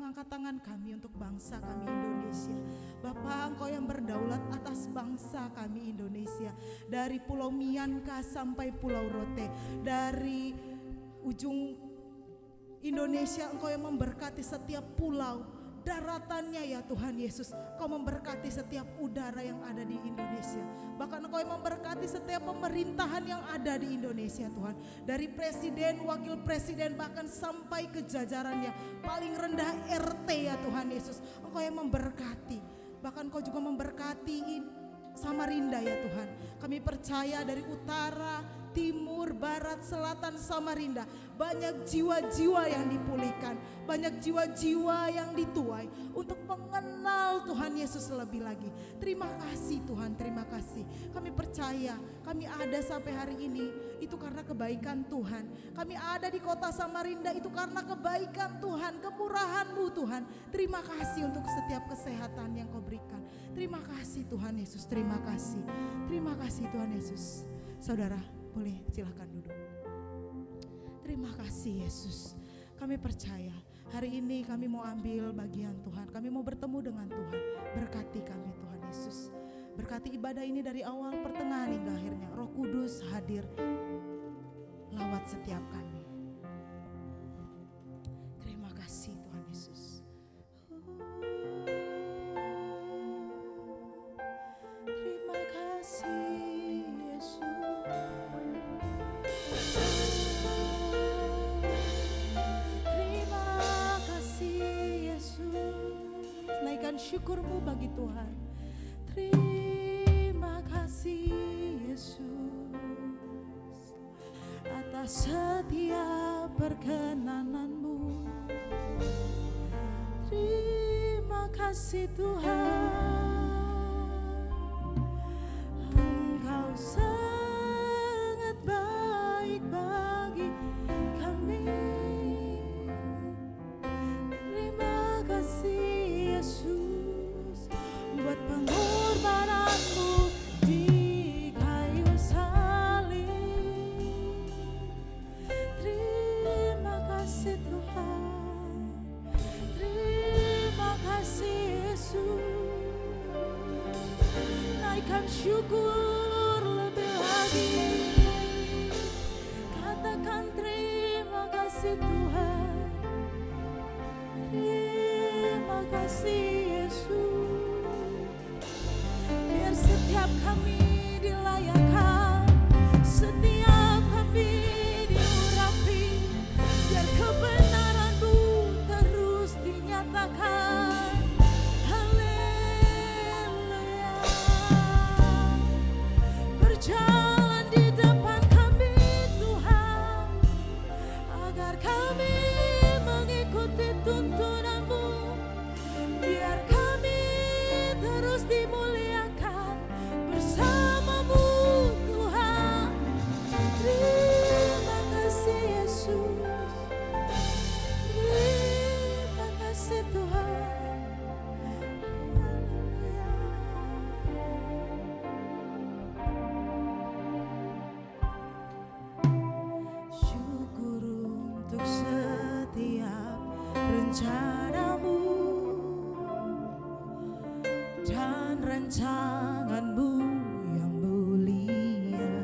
mengangkat tangan kami untuk bangsa kami Indonesia. Bapa, Engkau yang berdaulat atas bangsa kami Indonesia. Dari Pulau Mianka sampai Pulau Rote, dari ujung Indonesia Engkau yang memberkati setiap pulau, daratannya ya Tuhan Yesus. Kau memberkati setiap udara yang ada di Indonesia. Bahkan Engkau yang memberkati setiap pemerintahan yang ada di Indonesia Tuhan. Dari presiden, wakil presiden, bahkan sampai ke jajaran yang paling rendah RT ya Tuhan Yesus. Engkau yang memberkati. Bahkan Engkau juga memberkati Samarinda ya Tuhan. Kami percaya dari utara, timur, barat, selatan Samarinda, banyak jiwa-jiwa yang dipulihkan, banyak jiwa-jiwa yang dituai untuk mengenal Tuhan Yesus lebih lagi. Terima kasih Tuhan, terima kasih. Kami percaya kami ada sampai hari ini itu karena kebaikan Tuhan. Kami ada di kota Samarinda itu karena kebaikan Tuhan, kemurahan-Mu Tuhan. Terima kasih untuk setiap kesehatan yang Kau berikan. Terima kasih Tuhan Yesus, terima kasih. Terima kasih Tuhan Yesus. Saudara, boleh silakan duduk. Terima kasih Yesus. Kami percaya hari ini kami mau ambil bagian Tuhan. Kami mau bertemu dengan Tuhan. Berkati kami Tuhan Yesus. Berkati ibadah ini dari awal, pertengahan hingga akhirnya. Roh Kudus hadir lawat setiap kami. Terima kasih Tuhan Yesus. Terima kasih Yesus. Syukur-Mu bagi Tuhan. Terima kasih Yesus atas setiap perkenanan-Mu. Terima kasih Tuhan, Engkau sangat baik bagi kami. Terima kasih Yesus buat pengorbanan-Mu di kayu salib. Terima kasih Tuhan, terima kasih Yesus. Naikkan syukur lebih lagi, katakan terima kasih Tuhan. Terima kasih Yesus. Biar setiap kami dilayakan, setiap kami diurapi, biar kebenaran-Mu terus dinyatakan. Haleluya. Berjalan di depan kami Tuhan, agar kami mengikuti tuntunan-Mu. Biar kami terus dimuliakan bersama-Mu Tuhan. Terima kasih Yesus. Terima kasih Tuhan. Haleluya. Syukur untuk setiap rencana-Mu dan rancangan-Mu yang mulia.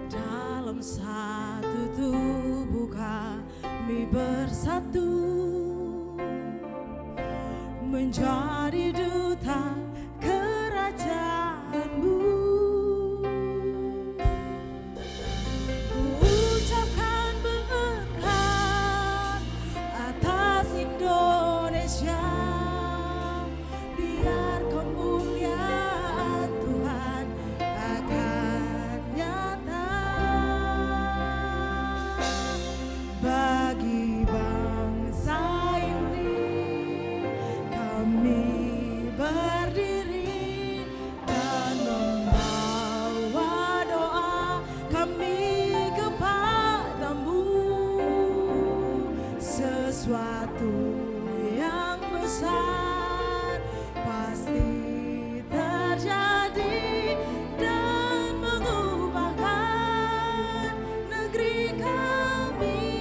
Dalam satu tubuh kami bersatu, menjadi duta kerajaan-Mu. Ku ucapkan berkat atas Indonesia, biar kemuliaan Tuhan akan nyata bagi bangsa ini. Kami berdiri dan membawa doa kami kepadamu. Sesuatu yang besar pasti terjadi dan mengubahkan negeri kami.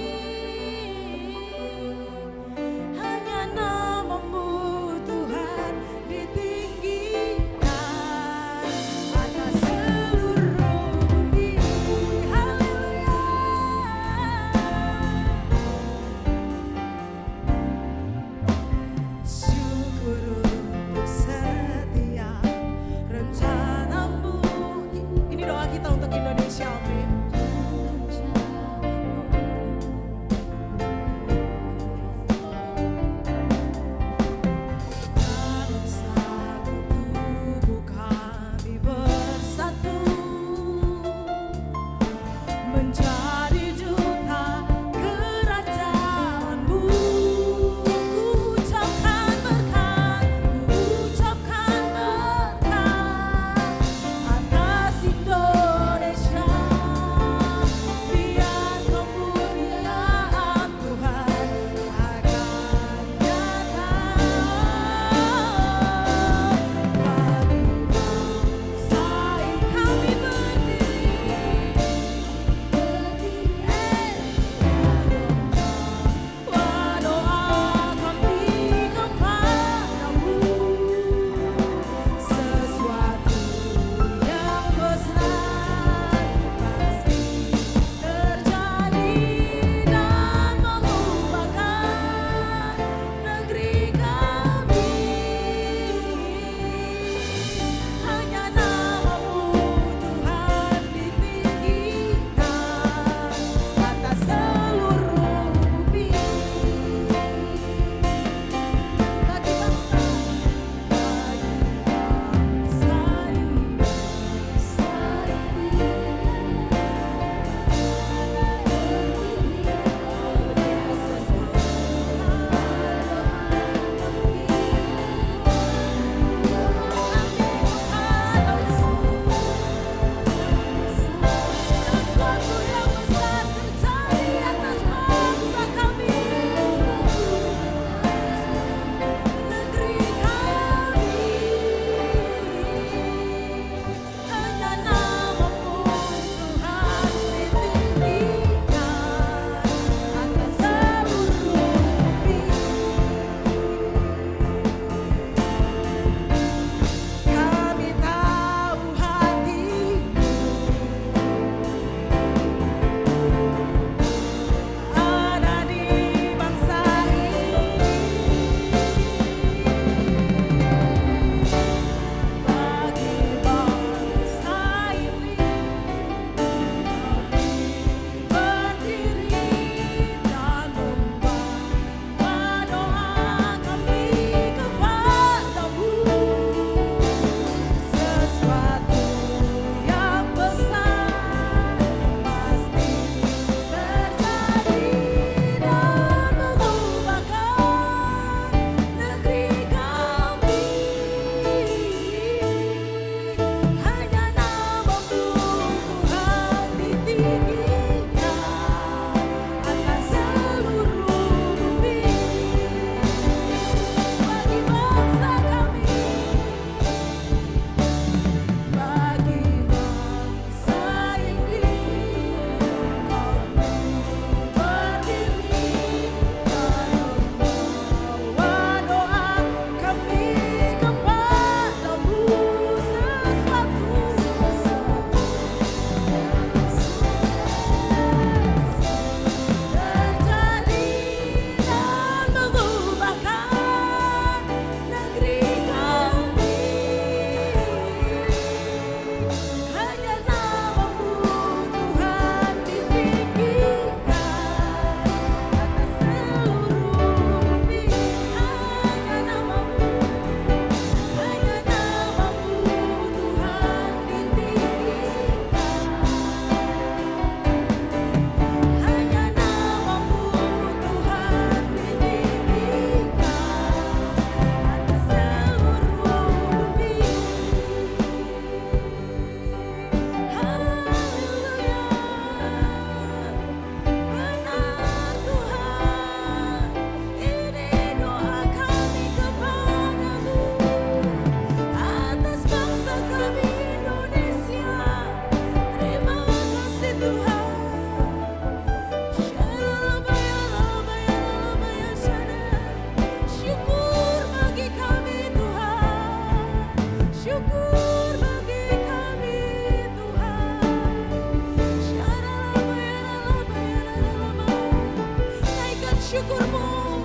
syukurmu,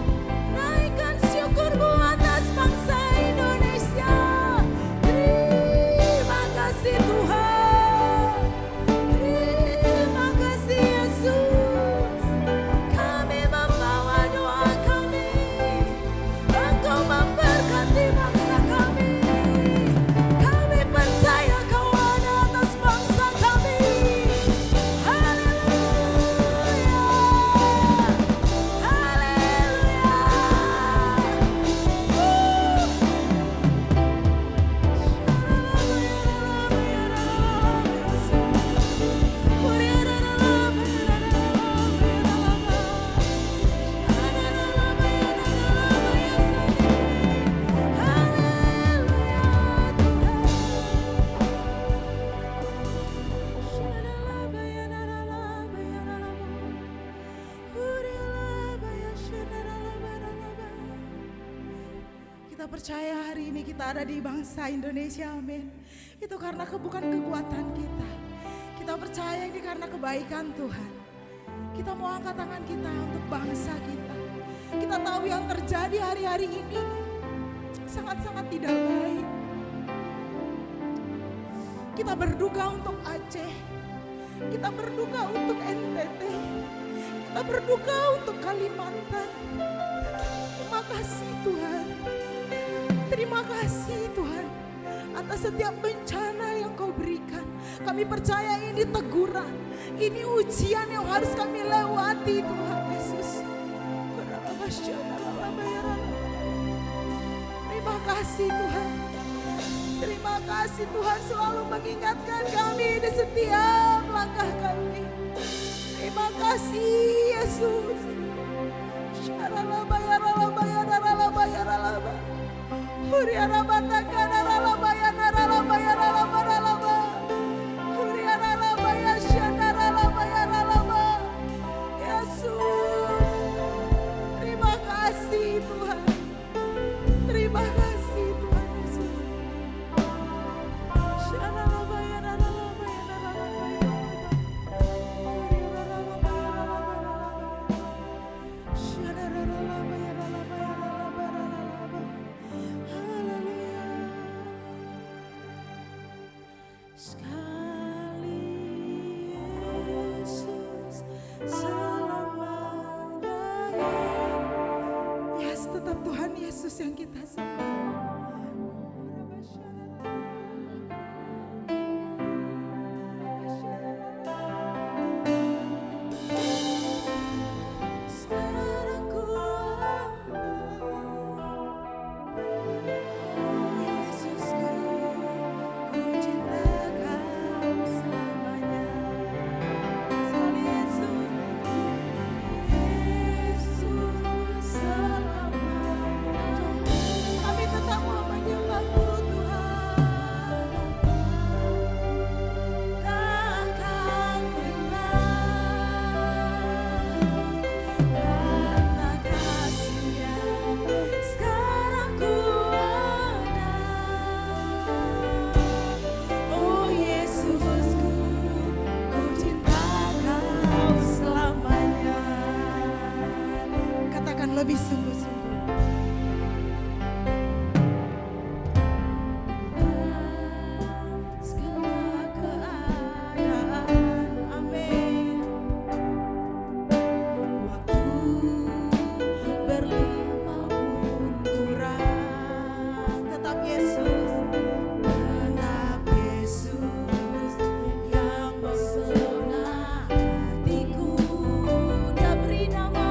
naikkan syukurmu atas bangsa Indonesia. Terima kasih Tuhan, terima kasih Yesus. Kami membawa doa kami, Engkau memberkati bangsa kami. Kami percaya Kau ada atas bangsa kami. Haleluya, haleluya. Kita percaya hari ini kita ada di bangsa Indonesia, amin. Itu karena bukan kekuatan kita. Kita percaya ini karena kebaikan Tuhan. Kita mau angkat tangan kita untuk bangsa kita. Kita tahu yang terjadi hari-hari ini sangat-sangat tidak baik. Kita berduka untuk Aceh. Kita berduka untuk NTT. Kita berduka untuk Kalimantan. Terima kasih Tuhan. Terima kasih Tuhan atas setiap bencana yang Kau berikan. Kami percaya ini teguran, ini ujian yang harus kami lewati Tuhan Yesus. Terima kasih Tuhan. Terima kasih Tuhan selalu mengingatkan kami di setiap langkah kami. Terima kasih Yesus. Yesus, terima kasih Tuhan. Terima kasih Tuhan Yesus. Sekali Yesus selamanya. Yes, tetap Tuhan Yesus yang kita sembah. Sekarang ku Yesusku, ku cinta Kau selamanya. Sekali Yesus, Yesus selamanya. Kami tetap mau menyembah-Mu Tuhan. Takkan pernah karena kasih-Nya sekarang ku ada. Oh Yesusku, ku cinta Kau selamanya. Katakan lebih sungguh-sungguh. Segala keadaan, amin. Waktu berlimpah pun kurang, tetap Yesus yang pesona hatiku. Dia beri nama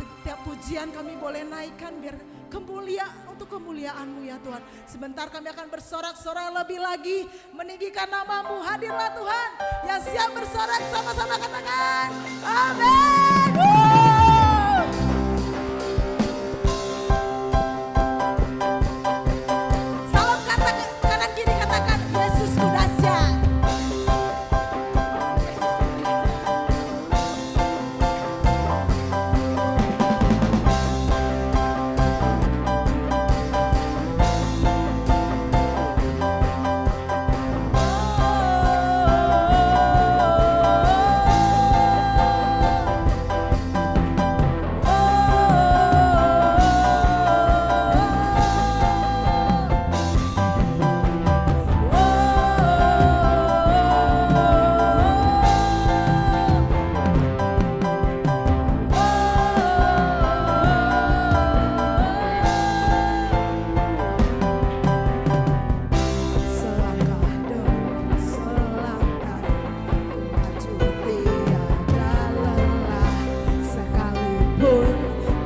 Setiap pujian kami boleh naikkan biar untuk kemuliaan-Mu ya Tuhan. Sebentar kami akan bersorak-sorak lebih lagi, meninggikan nama-Mu. Hadirlah Tuhan yang siap bersorak, sama-sama katakan amin. Salam kanan kiri, katakan Yesus ku dahsyat.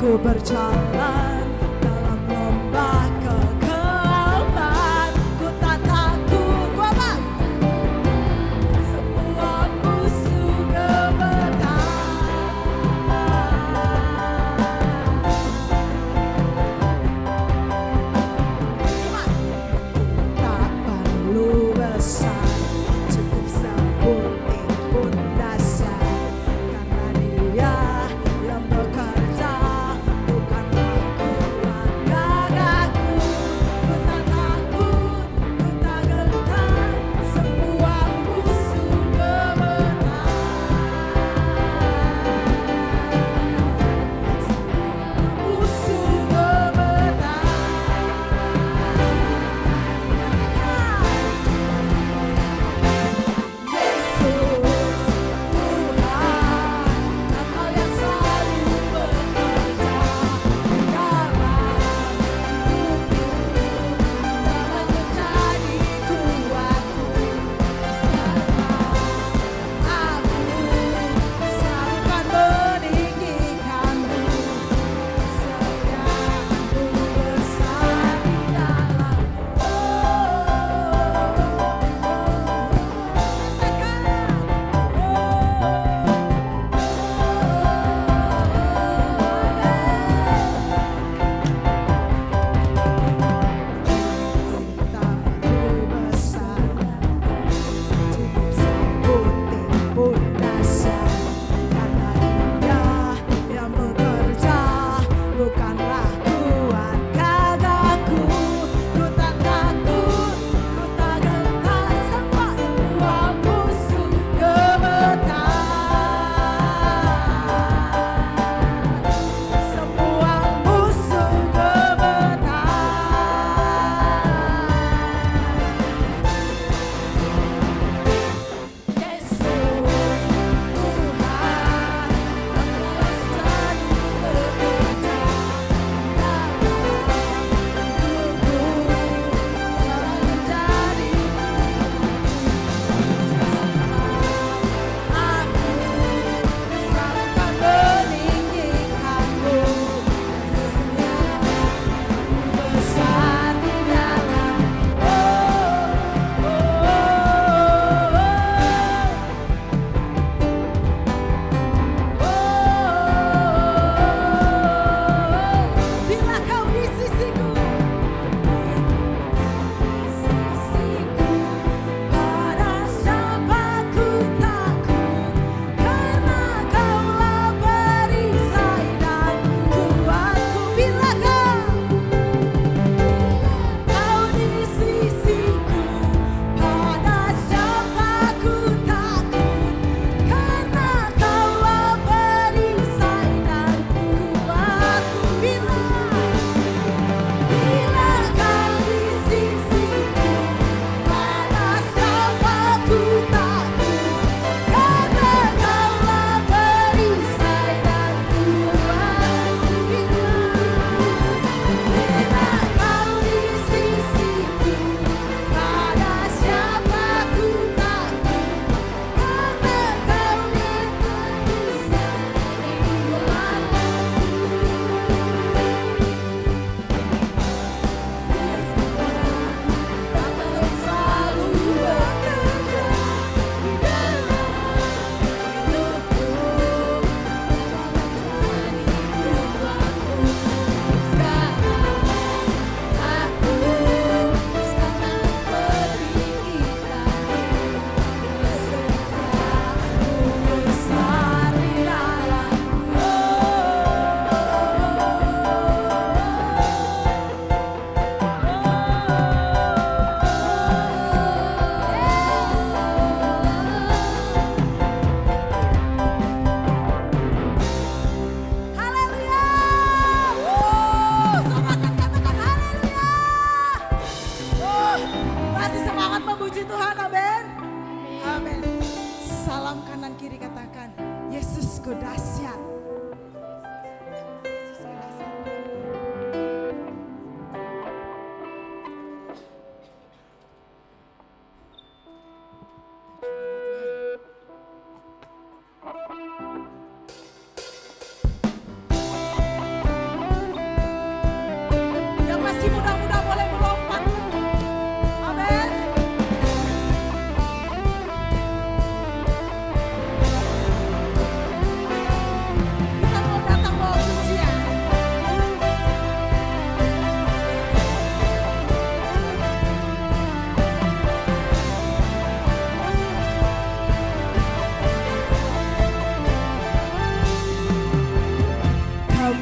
Ku berjalan dalam lembah kekelaman, ku tak takut, ku apa? Semua musuh gemetar. Tak perlu besar, cukup sebutin pun dahsyat, karena Dia yang bekerja bukanlah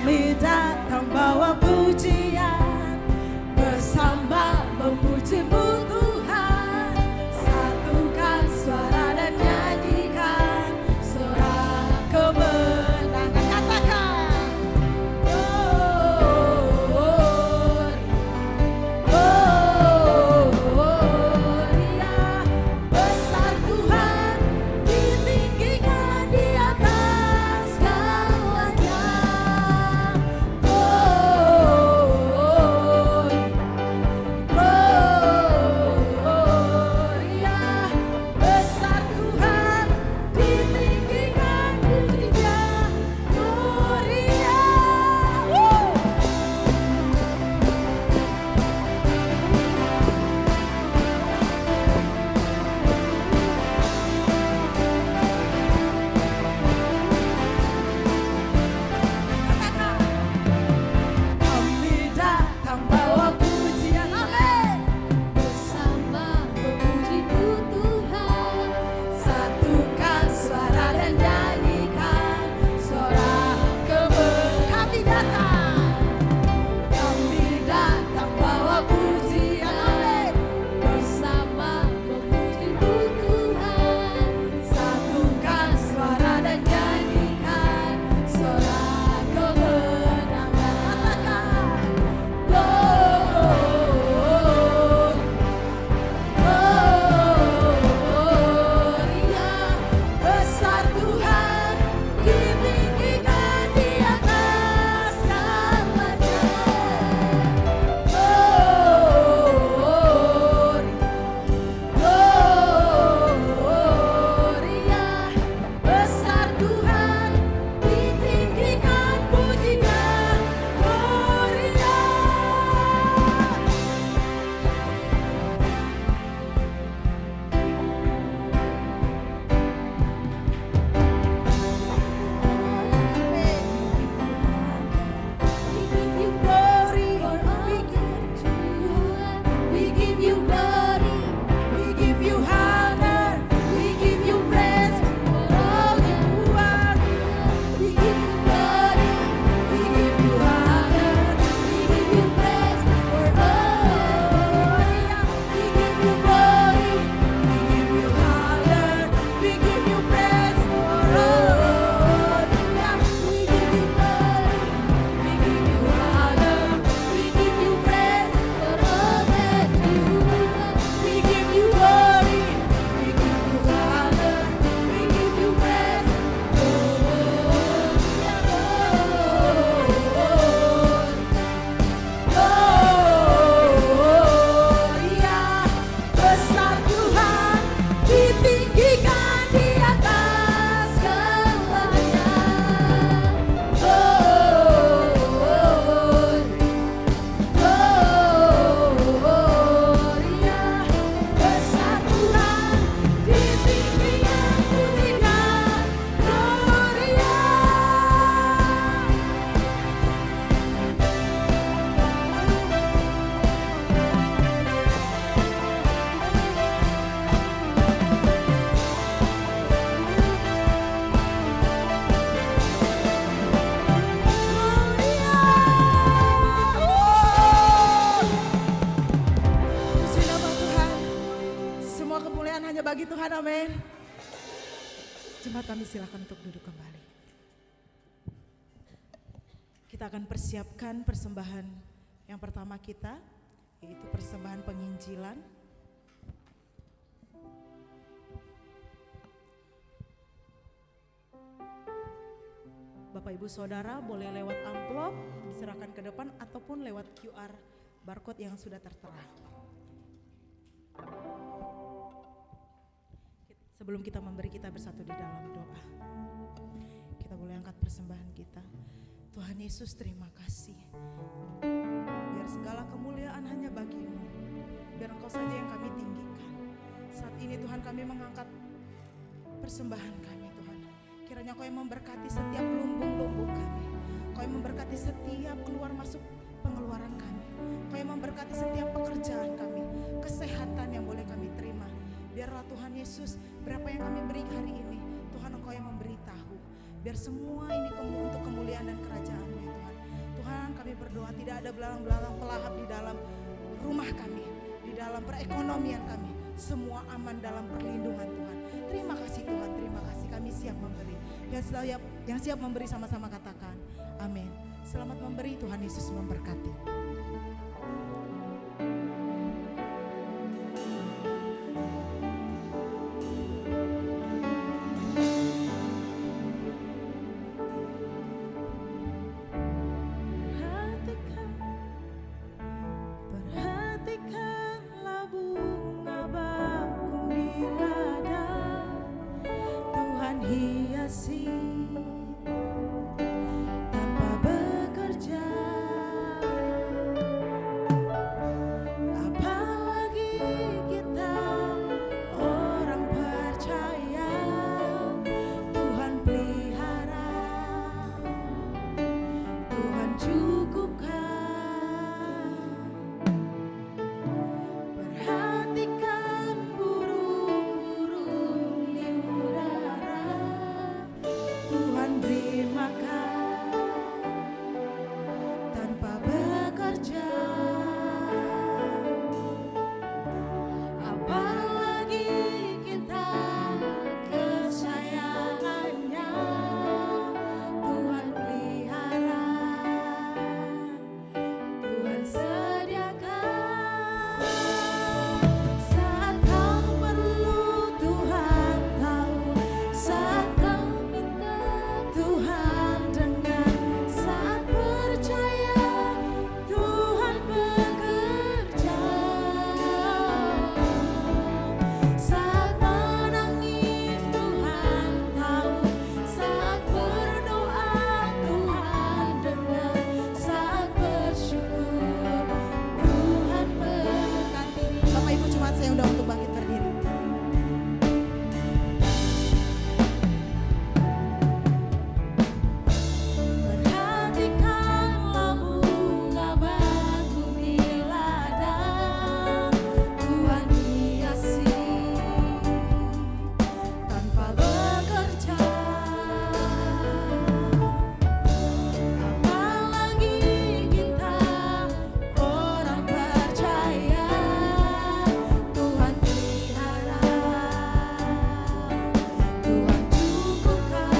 Kami datang bawa pujian, bersama memuji-Mu Tuhan. Satukan suara dan nyanyikan sorak kemenangan. Katakan Gloria, besar Tuhan, ditinggikan di atas segalanya. Gloria, besar Tuhan, ditinggikan pujinya. Gloria. Kami datang bawa pujian, amin. Bersama memuji-Mu Tuhan, Satukan suara dan nyanyikan sorak kemenangan. Kami datang bawa pujian, amin. bersama memuji-Mu Tuhan, Satukan suara dan nyanyikan sorak kemenangan. Katakan Gloria, besar Tuhan, ditinggikan di atas segalanya. Gloria, besar Tuhan, ditinggikan pujinya. Gloria. we give you glory, We give you honor, we give you praise for all you are. we give you glory, We give you honor, we give you praise for all. we give you glory, we give you honor, we give you praise for all. We give you glory, We give you honor, we give you praise for all that you do. we give you glory, we give you honor, we give you praise. Gloria, besar Tuhan, ditinggikan di atas segalanya. Gloria, besar Tuhan, ditinggikan pujian. Gloria. Puji nama Tuhan. Semua kemuliaan hanya bagi Tuhan, amin. Jemaat kami silakan untuk duduk kembali. Kita akan persiapkan persembahan yang pertama kita, yaitu persembahan penginjilan. Bapak Ibu Saudara boleh lewat amplop diserahkan ke depan ataupun lewat QR barcode yang sudah tertera. Sebelum kita memberi, kita bersatu di dalam doa. Kita boleh angkat persembahan kita. Tuhan Yesus, terima kasih. Biar segala kemuliaan hanya bagi-Mu. Biar Engkau saja yang kami tinggikan. Saat ini Tuhan, kami mengangkat persembahan kami, Tuhan. Kiranya Kau yang memberkati setiap lumbung-lumbung kami. Kau yang memberkati setiap keluar masuk pengeluaran kami. Kau yang memberkati setiap pekerjaan kami. Kesehatan yang boleh kami terima. Biarlah Tuhan Yesus, berapa yang kami beri hari ini, Tuhan Engkau yang memberitahu. Biar semua ini untuk kemuliaan dan kerajaan-Mu ya Tuhan. kami berdoa tidak ada belalang-belalang pelahap di dalam rumah kami, di dalam perekonomian kami. Semua aman dalam perlindungan Tuhan. Terima kasih Tuhan, terima kasih, kami siap memberi. Yang siap memberi sama-sama katakan amin. Selamat memberi, Tuhan Yesus memberkati. Perhatikanlah bunga bakung di ladang, Tuhan hiasi tanpa bekerja. Apalagi kita orang percaya, Tuhan pelihara, Tuhan cukupkan. Perhatikan burung-burung di udara, Tuhan beri makan tanpa bekerja. Apalagi kita kesayangannya, Tuhan pelihara, Tuhan sediakan. Saat kau perlu Tuhan tahu, saat kau minta Tuhan dengar, saat percaya Tuhan bekerja, saat menangis Tuhan tahu, saat berdoa Tuhan dengar, saat bersyukur Tuhan berkati. Bapak Ibu jemaat saya undang untuk bangkit berdiri. Perhatikanlah bunga bakung di ladang, Tuhan hiasi tanpa bekerja. Apalagi kita orang percaya, Tuhan pelihara, Tuhan cukupkan.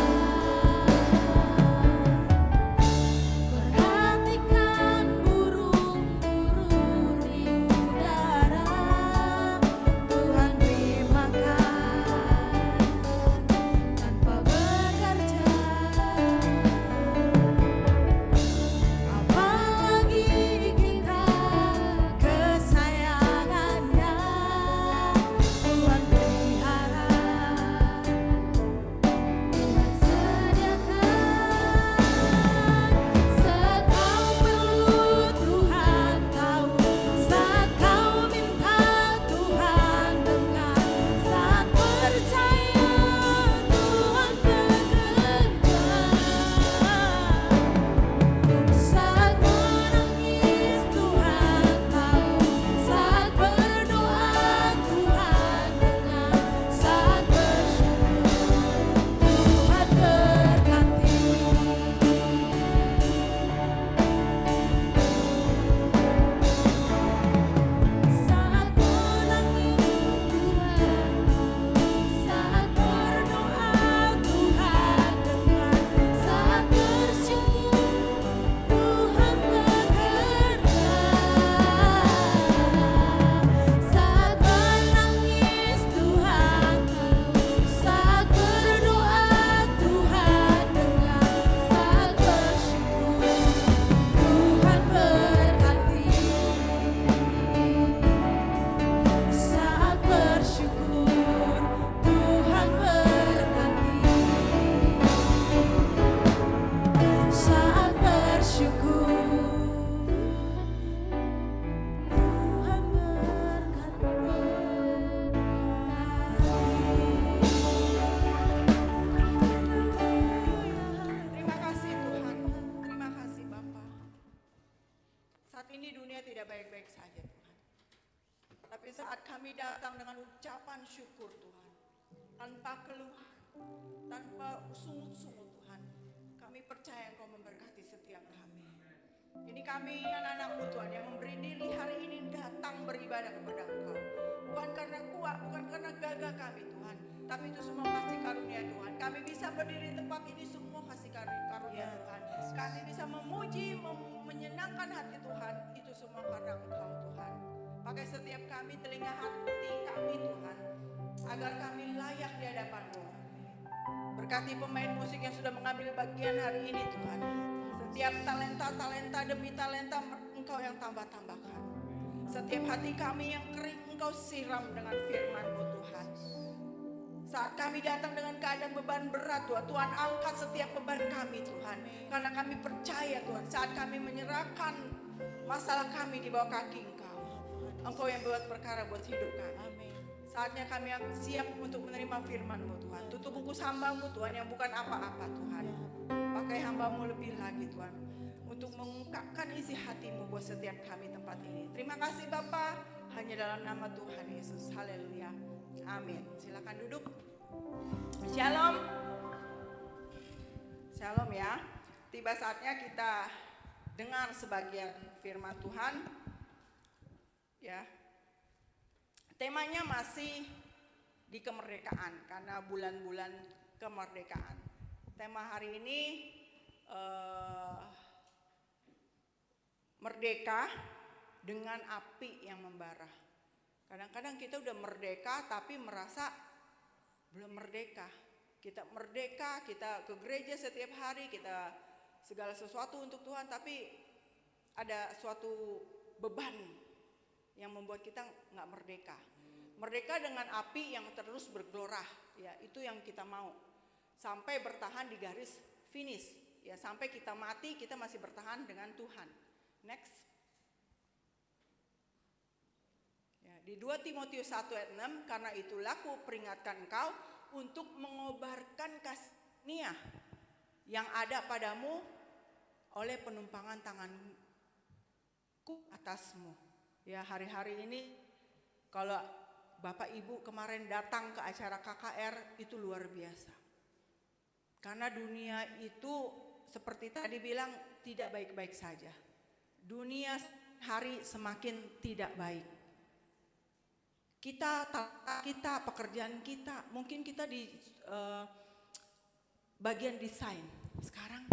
Perhatikan burung-burung di udara, Tuhan beri makan tanpa bekerja. Apalagi kita kesayangannya, Tuhan pelihara, Tuhan sediakan. Saat kau perlu Tuhan tahu, saat kau minta Tuhan dengar, saat percaya Tuhan bekerja, saat menangis Tuhan tahu, saat berdoa Tuhan dengar, saat bersyukur Tuhan berkati. Saat menangis Tuhan, saat berdoa Tuhan dengar, saat bersyukur Tuhan bekerja, saat menangis Tuhan tahu, saat berdoa Tuhan dengar, saat bersyukur Tuhan berkati. Saat bersyukur Tuhan berkati. Saat bersyukur Tuhan berkati. Terima kasih Tuhan, terima kasih Bapa. Saat ini dunia tidak baik-baik saja Tuhan. Tapi saat kami datang dengan ucapan syukur Tuhan, tanpa keluhan, tanpa sungut-sungut Tuhan, kami percaya Engkau memberkati setiap kami. Ini kami anak-anak-Mu Tuhan yang memberi diri hari ini datang beribadah kepada Engkau. Bukan karena kuat, bukan karena gagah kami Tuhan, tapi itu semua kasih karunia Tuhan. Kami bisa berdiri di tempat ini semua kasih karunia Tuhan. Kami bisa memuji, menyenangkan hati Tuhan, itu semua karena Engkau Tuhan. Pakai setiap kami, telinga hati kami Tuhan, agar kami layak di hadapan-Mu. Berkati pemain musik yang sudah mengambil bagian hari ini Tuhan. Setiap talenta demi talenta Engkau yang tambah-tambahkan. Setiap hati kami yang kering Engkau siram dengan firman-Mu Tuhan. Saat kami datang dengan keadaan beban berat Tuhan, Tuhan angkat setiap beban kami Tuhan. Karena kami percaya Tuhan, saat kami menyerahkan masalah kami di bawah kaki Engkau, Engkau yang buat perkara buat hidup kami. Saatnya kami siap untuk menerima firman-Mu Tuhan. Tutup bungkus hamba-Mu Tuhan yang bukan apa-apa Tuhan. Pakai hamba-Mu lebih lagi Tuhan, untuk mengungkapkan isi hati-Mu buat setiap kami tempat ini. Terima kasih Bapa, hanya dalam nama Tuhan Yesus. Haleluya. Amin. Silakan duduk. Shalom. Shalom ya. Tiba saatnya kita dengar sebagian firman Tuhan. Ya. Temanya masih di kemerdekaan karena bulan-bulan kemerdekaan. Tema hari ini merdeka dengan api yang membara. Kadang-kadang kita udah merdeka tapi merasa belum merdeka. Kita merdeka, kita ke gereja setiap hari, kita segala sesuatu untuk Tuhan, tapi ada suatu beban yang membuat kita nggak merdeka. Merdeka dengan api yang terus bergelora, ya itu yang kita mau. Sampai bertahan di garis finish, ya sampai kita mati kita masih bertahan dengan Tuhan. Next. Ya, di 2 Timotius 1 ayat 6, karena itulah ku peringatkan engkau untuk mengobarkan karunia yang ada padamu oleh penumpangan tanganku atasmu. Ya hari-hari ini kalau Bapak Ibu kemarin datang ke acara KKR itu luar biasa. Karena dunia itu seperti tadi bilang tidak baik-baik saja. Dunia hari semakin tidak baik. Kita pekerjaan kita, mungkin kita di bagian desain. Sekarang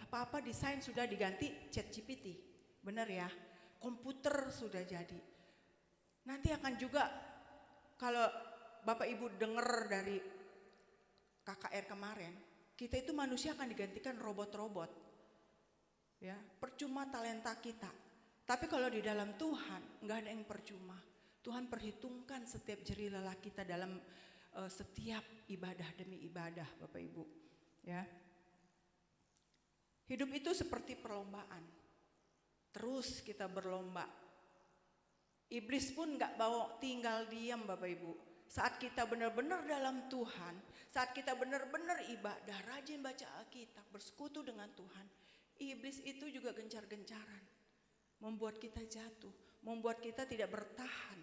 apa-apa desain sudah diganti ChatGPT. Benar ya? Komputer sudah jadi. Nanti akan juga kalau Bapak Ibu dengar dari KKR kemarin, kita itu manusia akan digantikan robot-robot. Ya, percuma talenta kita. Tapi kalau di dalam Tuhan nggak ada yang percuma. Tuhan perhitungkan setiap jeri lelah kita dalam setiap ibadah demi ibadah, Bapak Ibu. Ya, hidup itu seperti perlombaan. Terus kita berlomba. Iblis pun gak mau tinggal diam Bapak Ibu. Saat kita benar-benar dalam Tuhan, saat kita benar-benar ibadah, rajin baca Alkitab, bersekutu dengan Tuhan, iblis itu juga gencar-gencaran. Membuat kita jatuh, membuat kita tidak bertahan.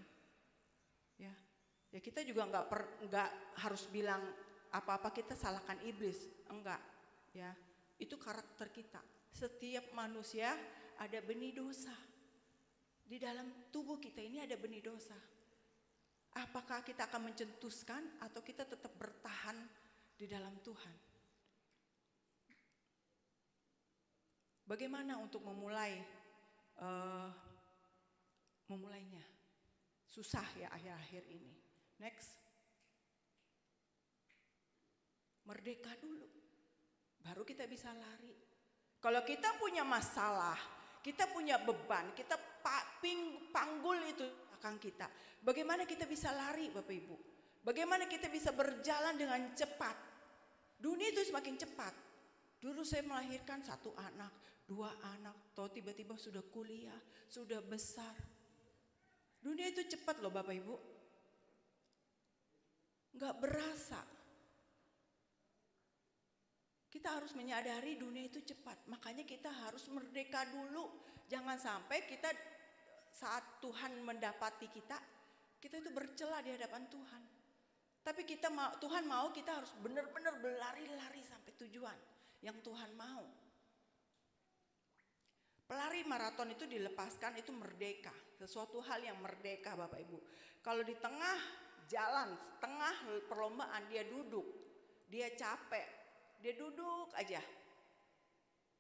Ya kita juga nggak harus bilang apa-apa kita salahkan iblis, enggak. Ya, itu karakter kita. Setiap manusia ada benih dosa. Di dalam tubuh kita ini ada benih dosa. Apakah kita akan mencetuskan atau kita tetap bertahan di dalam Tuhan? Bagaimana untuk memulainya? Susah ya akhir-akhir ini. Next. Merdeka dulu. Baru kita bisa lari. Kalau kita punya masalah, kita punya beban, kita panggul itu belakang kita. Bagaimana kita bisa lari Bapak Ibu? Bagaimana kita bisa berjalan dengan cepat? Dunia itu semakin cepat. Dulu saya melahirkan 1 anak, 2 anak, atau tiba-tiba sudah kuliah, sudah besar. Dunia itu cepat loh Bapak Ibu. Nggak berasa. Kita harus menyadari dunia itu cepat. Makanya kita harus merdeka dulu. Jangan sampai kita saat Tuhan mendapati kita itu bercela di hadapan Tuhan. Tapi Tuhan mau kita harus benar-benar berlari-lari sampai tujuan yang Tuhan mau. Pelari lari maraton itu dilepaskan, itu merdeka. Sesuatu hal yang merdeka Bapak Ibu. Kalau di tengah jalan, tengah perlombaan dia duduk, dia capek, dia duduk aja.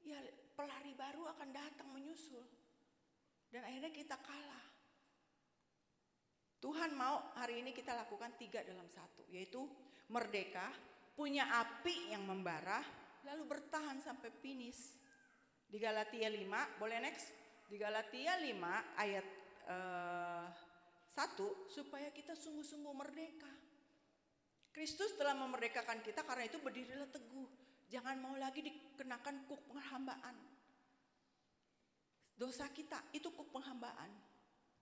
Ya pelari baru akan datang menyusul. Dan akhirnya kita kalah. Tuhan mau hari ini kita lakukan 3 dalam 1, yaitu merdeka, punya api yang membara, lalu bertahan sampai finish. Di Galatia 5, boleh next? Di Galatia 5 ayat 1, supaya kita sungguh-sungguh merdeka. Kristus telah memerdekakan kita, karena itu berdirilah teguh. Jangan mau lagi dikenakan kuk penghambaan. Dosa kita itu kuk penghambaan.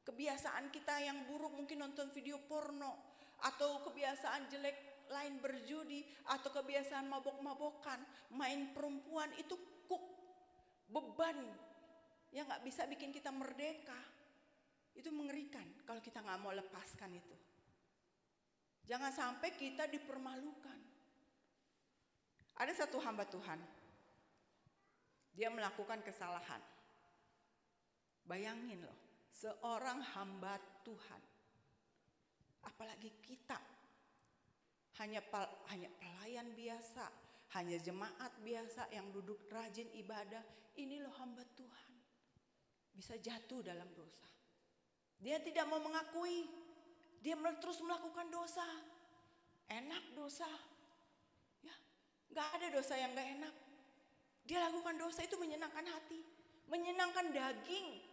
Kebiasaan kita yang buruk, mungkin nonton video porno, atau kebiasaan jelek lain berjudi, atau kebiasaan mabok-mabokan, main perempuan, itu kuk, beban yang gak bisa bikin kita merdeka. Itu mengerikan kalau kita gak mau lepaskan itu. Jangan sampai kita dipermalukan. Ada satu hamba Tuhan, dia melakukan kesalahan. Bayangin loh, seorang hamba Tuhan, apalagi kita, hanya pelayan biasa, hanya jemaat biasa yang duduk rajin ibadah. Ini loh hamba Tuhan, bisa jatuh dalam dosa. Dia tidak mau mengakui, dia terus melakukan dosa. Enak dosa, ya, gak ada dosa yang gak enak. Dia lakukan dosa itu menyenangkan hati, menyenangkan daging.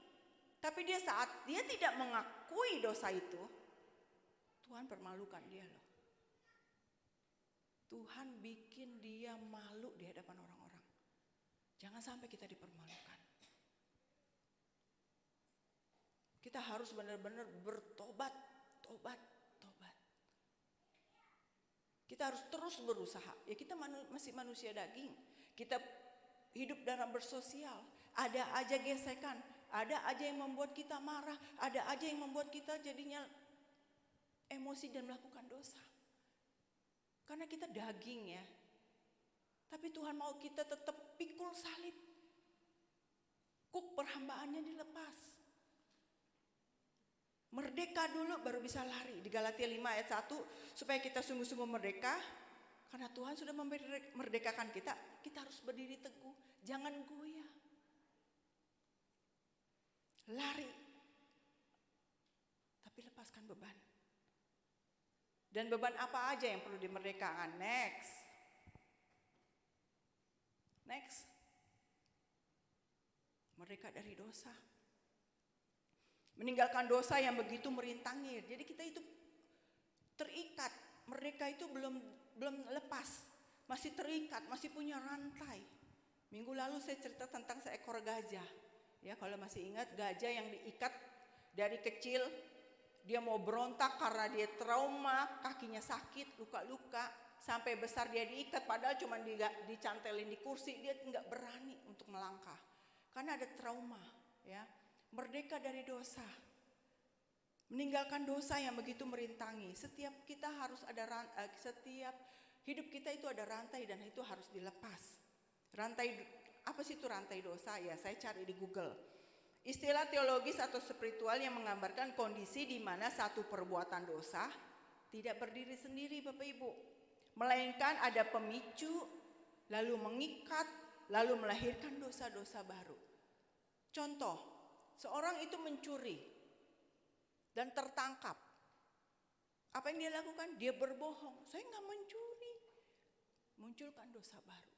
Tapi dia saat dia tidak mengakui dosa itu, Tuhan permalukan dia loh. Tuhan bikin dia malu di hadapan orang-orang. Jangan sampai kita dipermalukan. Kita harus benar-benar bertobat, tobat. Kita harus terus berusaha. Ya kita masih manusia daging. Kita hidup dalam bersosial. Ada aja gesekan. Ada aja yang membuat kita marah, ada aja yang membuat kita jadinya emosi dan melakukan dosa. Karena kita daging ya. Tapi Tuhan mau kita tetap pikul salib. Kuk perhambaannya dilepas. Merdeka dulu baru bisa lari. Di Galatia 5 ayat 1, supaya kita sungguh-sungguh merdeka. Karena Tuhan sudah memerdekakan kita, kita harus berdiri teguh. Jangan goyah. Lari, tapi lepaskan beban. Dan beban apa aja yang perlu dimerdekakan? Next. Merdeka dari dosa. Meninggalkan dosa yang begitu merintangi. Jadi kita itu terikat. Merdeka itu belum lepas. Masih terikat, masih punya rantai. Minggu lalu saya cerita tentang seekor gajah. Ya, kalau masih ingat, gajah yang diikat dari kecil, dia mau berontak karena dia trauma, kakinya sakit, luka-luka, sampai besar dia diikat, padahal cuma dicantelin di kursi, dia nggak berani untuk melangkah, karena ada trauma. Ya, merdeka dari dosa, meninggalkan dosa yang begitu merintangi. Setiap kita harus ada setiap hidup kita itu ada rantai dan itu harus dilepas. Rantai. Apa sih itu rantai dosa? Ya, saya cari di Google. Istilah teologis atau spiritual yang menggambarkan kondisi di mana satu perbuatan dosa tidak berdiri sendiri Bapak Ibu. Melainkan ada pemicu, lalu mengikat, lalu melahirkan dosa-dosa baru. Contoh, seorang itu mencuri dan tertangkap. Apa yang dia lakukan? Dia berbohong. Saya nggak mencuri. Munculkan dosa baru.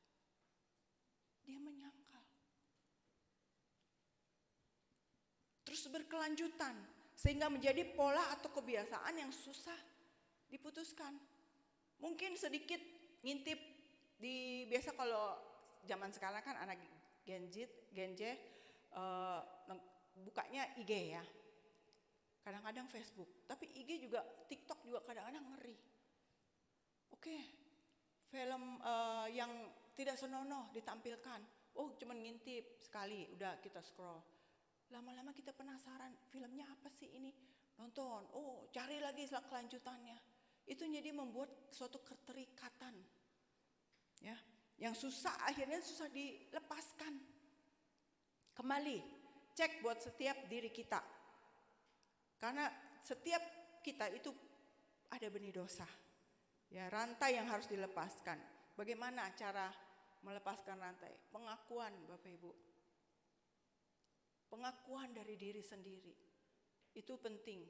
Dia menyangkal. Terus berkelanjutan sehingga menjadi pola atau kebiasaan yang susah diputuskan. Mungkin sedikit ngintip biasa kalau zaman sekarang kan anak Gen Z bukanya IG ya. Kadang-kadang Facebook, tapi IG juga, TikTok juga kadang-kadang ngeri. Oke, film yang tidak senonoh ditampilkan. Oh, cuman ngintip sekali, udah kita scroll. Lama-lama kita penasaran, filmnya apa sih ini? Nonton, oh cari lagi kelanjutannya. Itu jadi membuat suatu keterikatan. Ya, yang susah akhirnya susah dilepaskan. Kembali, cek buat setiap diri kita. Karena setiap kita itu ada benih dosa. Ya, rantai yang harus dilepaskan. Bagaimana cara melepaskan rantai? Pengakuan, Bapak Ibu. Pengakuan dari diri sendiri. Itu penting.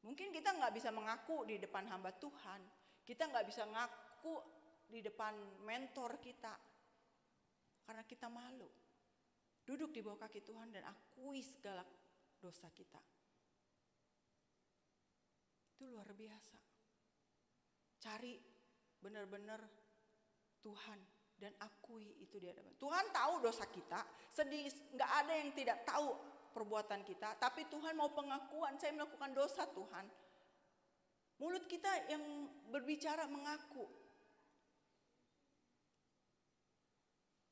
Mungkin kita nggak bisa mengaku di depan hamba Tuhan. Kita nggak bisa ngaku di depan mentor kita. Karena kita malu. Duduk di bawah kaki Tuhan dan akui segala dosa kita. Itu luar biasa. Cari benar-benar Tuhan dan akui itu di hadapan. Tuhan tahu dosa kita, sedih, nggak ada yang tidak tahu perbuatan kita, tapi Tuhan mau pengakuan, saya melakukan dosa Tuhan. Mulut kita yang berbicara mengaku.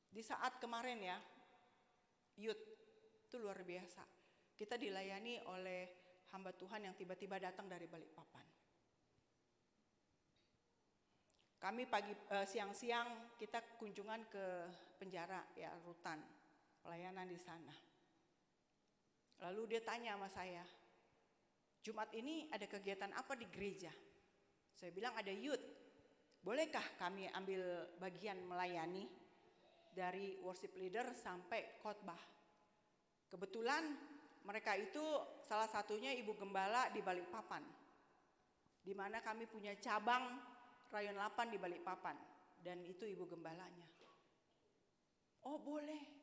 Di saat kemarin ya, youth itu luar biasa. Kita dilayani oleh hamba Tuhan yang tiba-tiba datang dari Balikpapan. Kami siang-siang kita kunjungan ke penjara ya, rutan, pelayanan di sana. Lalu dia tanya sama saya, Jumat ini ada kegiatan apa di gereja? Saya bilang ada youth. Bolehkah kami ambil bagian melayani dari worship leader sampai khotbah? Kebetulan mereka itu salah satunya ibu gembala di Balikpapan, di mana kami punya cabang Rayon 8 di Balikpapan, dan itu ibu gembalanya. Oh boleh.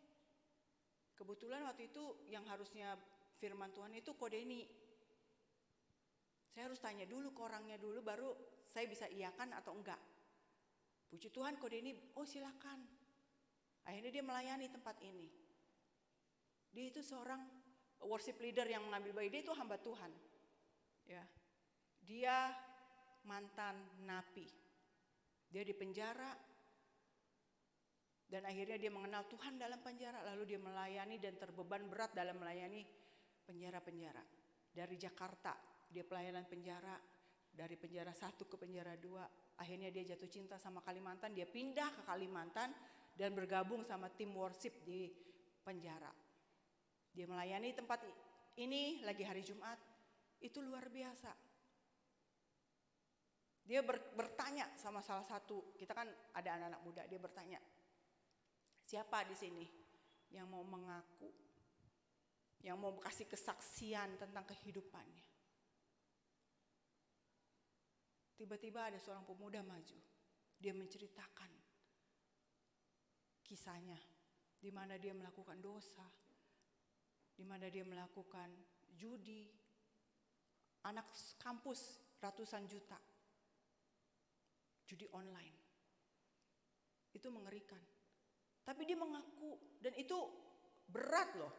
Kebetulan waktu itu yang harusnya firman Tuhan itu Kodeni. Saya harus tanya dulu ke orangnya dulu, baru saya bisa iyakan atau enggak. Puji Tuhan Kodeni, oh silakan. Akhirnya dia melayani tempat ini. Dia itu seorang worship leader yang mengambil bayi, dia itu hamba Tuhan. Ya. Dia mantan napi. Dia di penjara dan akhirnya dia mengenal Tuhan dalam penjara, lalu dia melayani dan terbeban berat dalam melayani penjara-penjara. Dari Jakarta dia pelayanan penjara, dari penjara 1 ke penjara 2, akhirnya dia jatuh cinta sama Kalimantan, dia pindah ke Kalimantan dan bergabung sama tim worship di penjara. Dia melayani tempat ini lagi hari Jumat, itu luar biasa. Dia bertanya sama salah satu, kita kan ada anak-anak muda, dia bertanya, siapa di sini yang mau mengaku, yang mau kasih kesaksian tentang kehidupannya? Tiba-tiba ada seorang pemuda maju, dia menceritakan kisahnya, di mana dia melakukan dosa, di mana dia melakukan judi, anak kampus ratusan juta. Judi online. Itu mengerikan. Tapi dia mengaku, dan itu berat loh,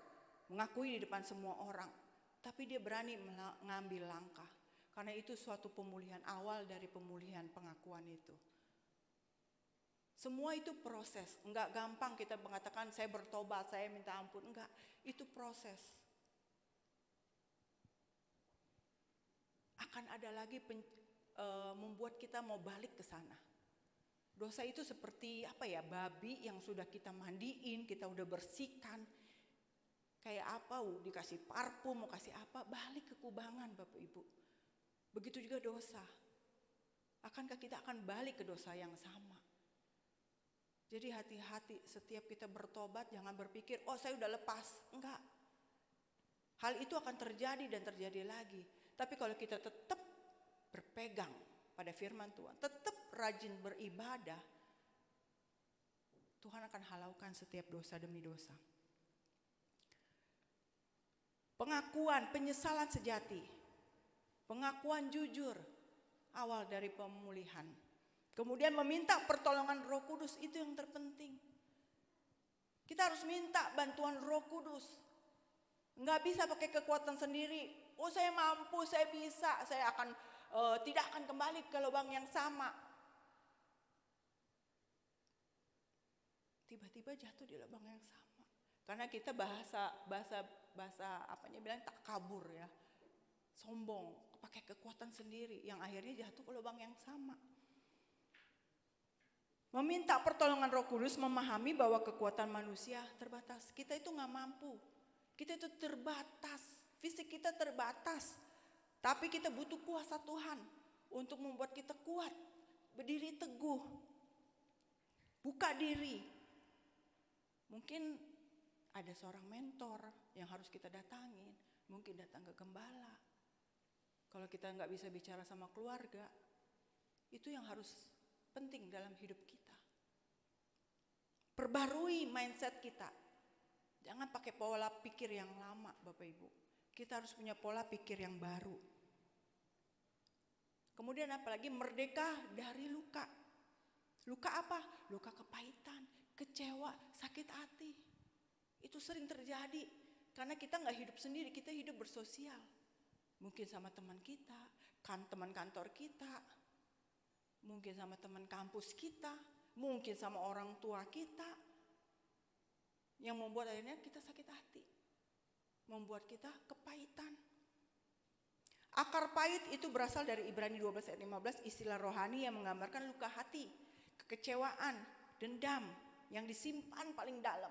mengakui di depan semua orang. Tapi dia berani mengambil langkah. Karena itu suatu pemulihan awal dari pemulihan pengakuan itu. Semua itu proses, enggak gampang kita mengatakan saya bertobat, saya minta ampun, enggak. Itu proses. Akan ada lagi membuat kita mau balik ke sana. Dosa itu seperti apa ya, babi yang sudah kita mandiin, kita udah bersihkan. Kayak apa, dikasih parfum, mau kasih apa, balik ke kubangan Bapak Ibu. Begitu juga dosa. Akankah kita akan balik ke dosa yang sama? Jadi hati-hati setiap kita bertobat, jangan berpikir, oh saya udah lepas. Enggak. Hal itu akan terjadi dan terjadi lagi. Tapi kalau kita tetap berpegang pada firman Tuhan, tetap rajin beribadah, Tuhan akan halaukan setiap dosa demi dosa. Pengakuan, penyesalan sejati, pengakuan jujur, awal dari pemulihan. Kemudian meminta pertolongan Roh Kudus, itu yang terpenting. Kita harus minta bantuan Roh Kudus. Enggak bisa pakai kekuatan sendiri. Oh saya mampu, saya bisa, saya akan tidak akan kembali ke lubang yang sama. Tiba-tiba jatuh di lubang yang sama. Karena kita bahasa apanya bilang tak kabur ya. Sombong, pakai kekuatan sendiri yang akhirnya jatuh ke lubang yang sama. Meminta pertolongan Roh Kudus, memahami bahwa kekuatan manusia terbatas. Kita itu nggak mampu. Kita itu terbatas, fisik kita terbatas. Tapi kita butuh kuasa Tuhan untuk membuat kita kuat, berdiri teguh, buka diri. Mungkin ada seorang mentor yang harus kita datangin, mungkin datang ke gembala. Kalau kita nggak bisa bicara sama keluarga, itu yang harus penting dalam hidup kita. Perbarui mindset kita. Jangan pakai pola pikir yang lama, Bapak Ibu. Kita harus punya pola pikir yang baru. Kemudian apalagi merdeka dari luka. Luka apa? Luka kepahitan, kecewa, sakit hati. Itu sering terjadi karena kita nggak hidup sendiri, kita hidup bersosial. Mungkin sama teman kita, teman kantor kita, mungkin sama teman kampus kita, mungkin sama orang tua kita, yang membuat akhirnya kita sakit hati, membuat kita kepahitan. Akar pahit itu berasal dari Ibrani 12 ayat 15, istilah rohani yang menggambarkan luka hati, kekecewaan, dendam yang disimpan paling dalam.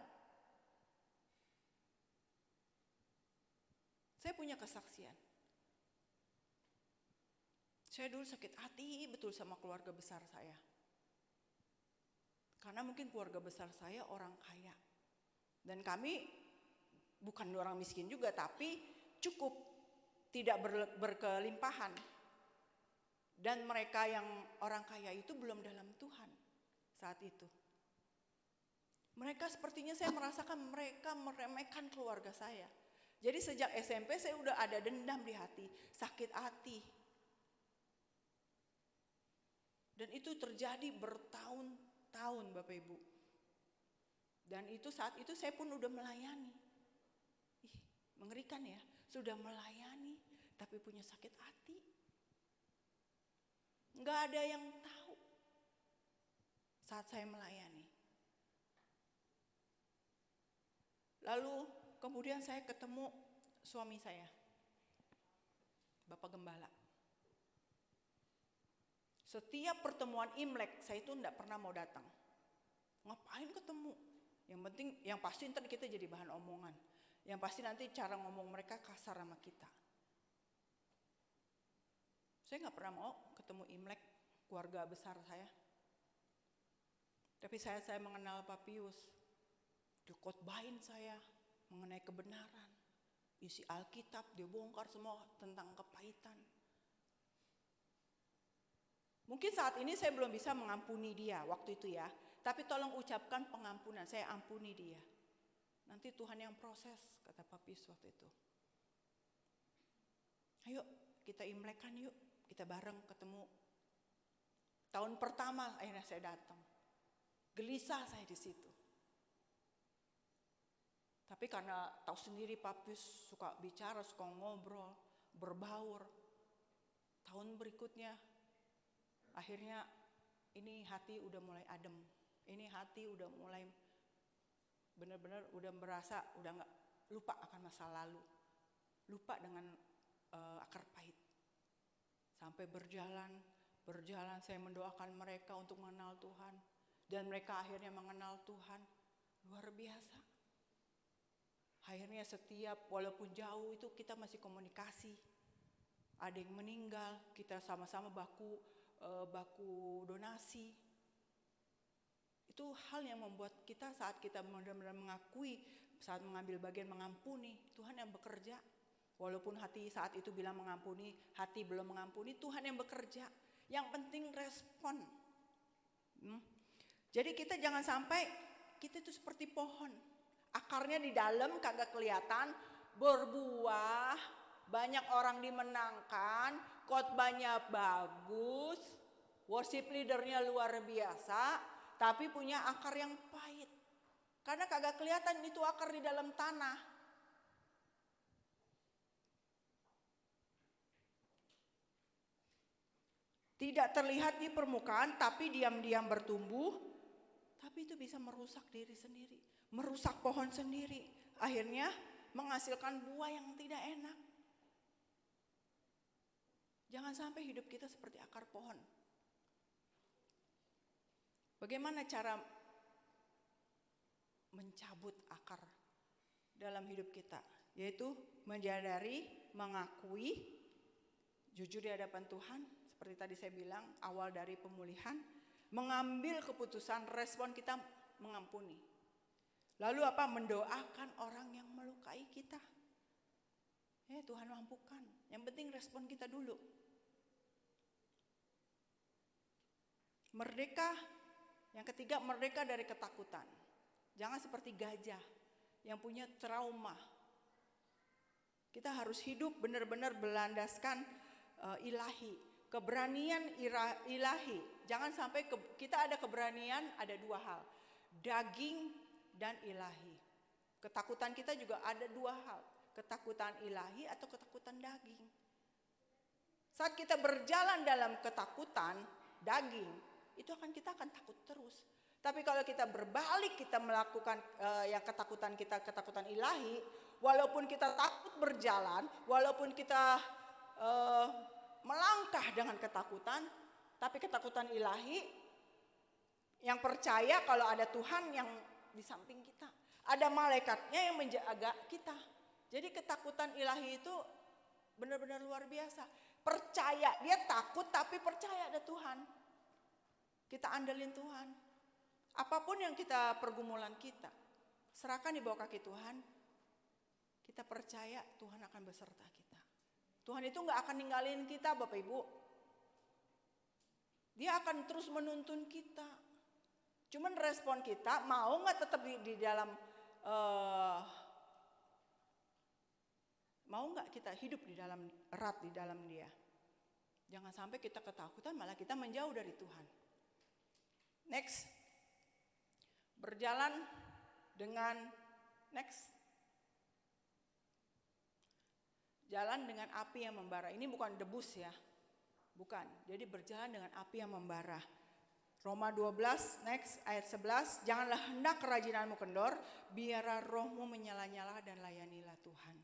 Saya punya kesaksian. Saya dulu sakit hati betul sama keluarga besar saya. Karena mungkin keluarga besar saya orang kaya. Dan kami bukan orang miskin juga, tapi cukup, tidak berkelimpahan. Dan mereka yang orang kaya itu belum dalam Tuhan saat itu. Mereka sepertinya saya merasakan mereka meremehkan keluarga saya. Jadi sejak SMP saya udah ada dendam di hati, sakit hati. Dan itu terjadi bertahun-tahun Bapak Ibu. Dan itu saat itu saya pun udah melayani. Ih, mengerikan ya, sudah melayani tapi punya sakit hati. Nggak ada yang tahu saat saya melayani. Lalu kemudian saya ketemu suami saya, Bapak Gembala. Setiap pertemuan Imlek saya itu enggak pernah mau datang. Ngapain ketemu? Yang penting, yang pasti ntar kita jadi bahan omongan. Yang pasti nanti cara ngomong mereka kasar sama kita. Saya nggak pernah mau ketemu Imlek keluarga besar saya. Tapi saya mengenal Pak Pius. Dikotbahin saya mengenai kebenaran. Isi Alkitab dia bongkar semua tentang kepahitan. Mungkin saat ini saya belum bisa mengampuni dia waktu itu ya. Tapi tolong ucapkan pengampunan, saya ampuni dia. Nanti Tuhan yang proses, kata Pak Pius waktu itu. Ayo kita imlekan yuk, kita bareng ketemu. Tahun pertama akhirnya saya datang. Gelisah saya di situ. Tapi karena tahu sendiri Pak Pius suka bicara, suka ngobrol, berbaur. Tahun berikutnya akhirnya ini hati udah mulai adem. Ini hati udah mulai benar-benar udah merasa udah nggak lupa akan masa lalu. Lupa dengan akar pahit. Sampai berjalan saya mendoakan mereka untuk mengenal Tuhan. Dan mereka akhirnya mengenal Tuhan. Luar biasa. Akhirnya setiap walaupun jauh itu kita masih komunikasi. Ada yang meninggal, kita sama-sama baku donasi. Itu hal yang membuat kita saat kita benar-benar mengakui, saat mengambil bagian mengampuni, Tuhan yang bekerja. Walaupun hati saat itu bilang mengampuni, hati belum mengampuni, Tuhan yang bekerja. Yang penting respon. Jadi kita jangan sampai kita itu seperti pohon. Akarnya di dalam kagak kelihatan, berbuah, banyak orang dimenangkan, khotbahnya bagus, worship leadernya luar biasa, tapi punya akar yang pahit. Karena kagak kelihatan itu akar di dalam tanah. Tidak terlihat di permukaan, tapi diam-diam bertumbuh, tapi itu bisa merusak diri sendiri, merusak pohon sendiri. Akhirnya menghasilkan buah yang tidak enak. Jangan sampai hidup kita seperti akar pohon. Bagaimana cara mencabut akar dalam hidup kita, yaitu menyadari, mengakui, jujur di hadapan Tuhan, seperti tadi saya bilang, awal dari pemulihan, mengambil keputusan, respon kita mengampuni. Lalu apa? Mendoakan orang yang melukai kita. Ya, Tuhan mampukan. Yang penting respon kita dulu. Merdeka, yang ketiga, merdeka dari ketakutan. Jangan seperti gajah yang punya trauma. Kita harus hidup benar-benar berlandaskan ilahi, keberanian ilahi. Jangan sampai kita ada keberanian, ada dua hal, daging dan ilahi. Ketakutan kita juga ada dua hal, ketakutan ilahi atau ketakutan daging. Saat kita berjalan dalam ketakutan daging, kita akan takut terus. Tapi kalau kita berbalik, kita melakukan yang ketakutan kita, ketakutan ilahi, walaupun kita takut berjalan, walaupun kita melangkah dengan ketakutan, tapi ketakutan ilahi yang percaya kalau ada Tuhan yang di samping kita, ada malaikatnya yang menjaga kita. Jadi ketakutan ilahi itu benar-benar luar biasa. Percaya, dia takut tapi percaya ada Tuhan. Kita andelin Tuhan. Apapun yang kita pergumulan kita, serahkan di bawah kaki Tuhan. Kita percaya Tuhan akan beserta kita. Tuhan itu gak akan ninggalin kita, Bapak Ibu. Dia akan terus menuntun kita. Cuman respon kita mau gak tetap di dalam, mau gak kita hidup di dalam erat di dalam dia. Jangan sampai kita ketakutan malah kita menjauh dari Tuhan. Next. Berjalan dengan jalan dengan api yang membara. Ini bukan debus ya. Bukan. Jadi berjalan dengan api yang membara. Roma 12 ayat 11, janganlah hendak kerajinanmu kendor, biarlah rohmu menyala-nyala dan layanilah Tuhan.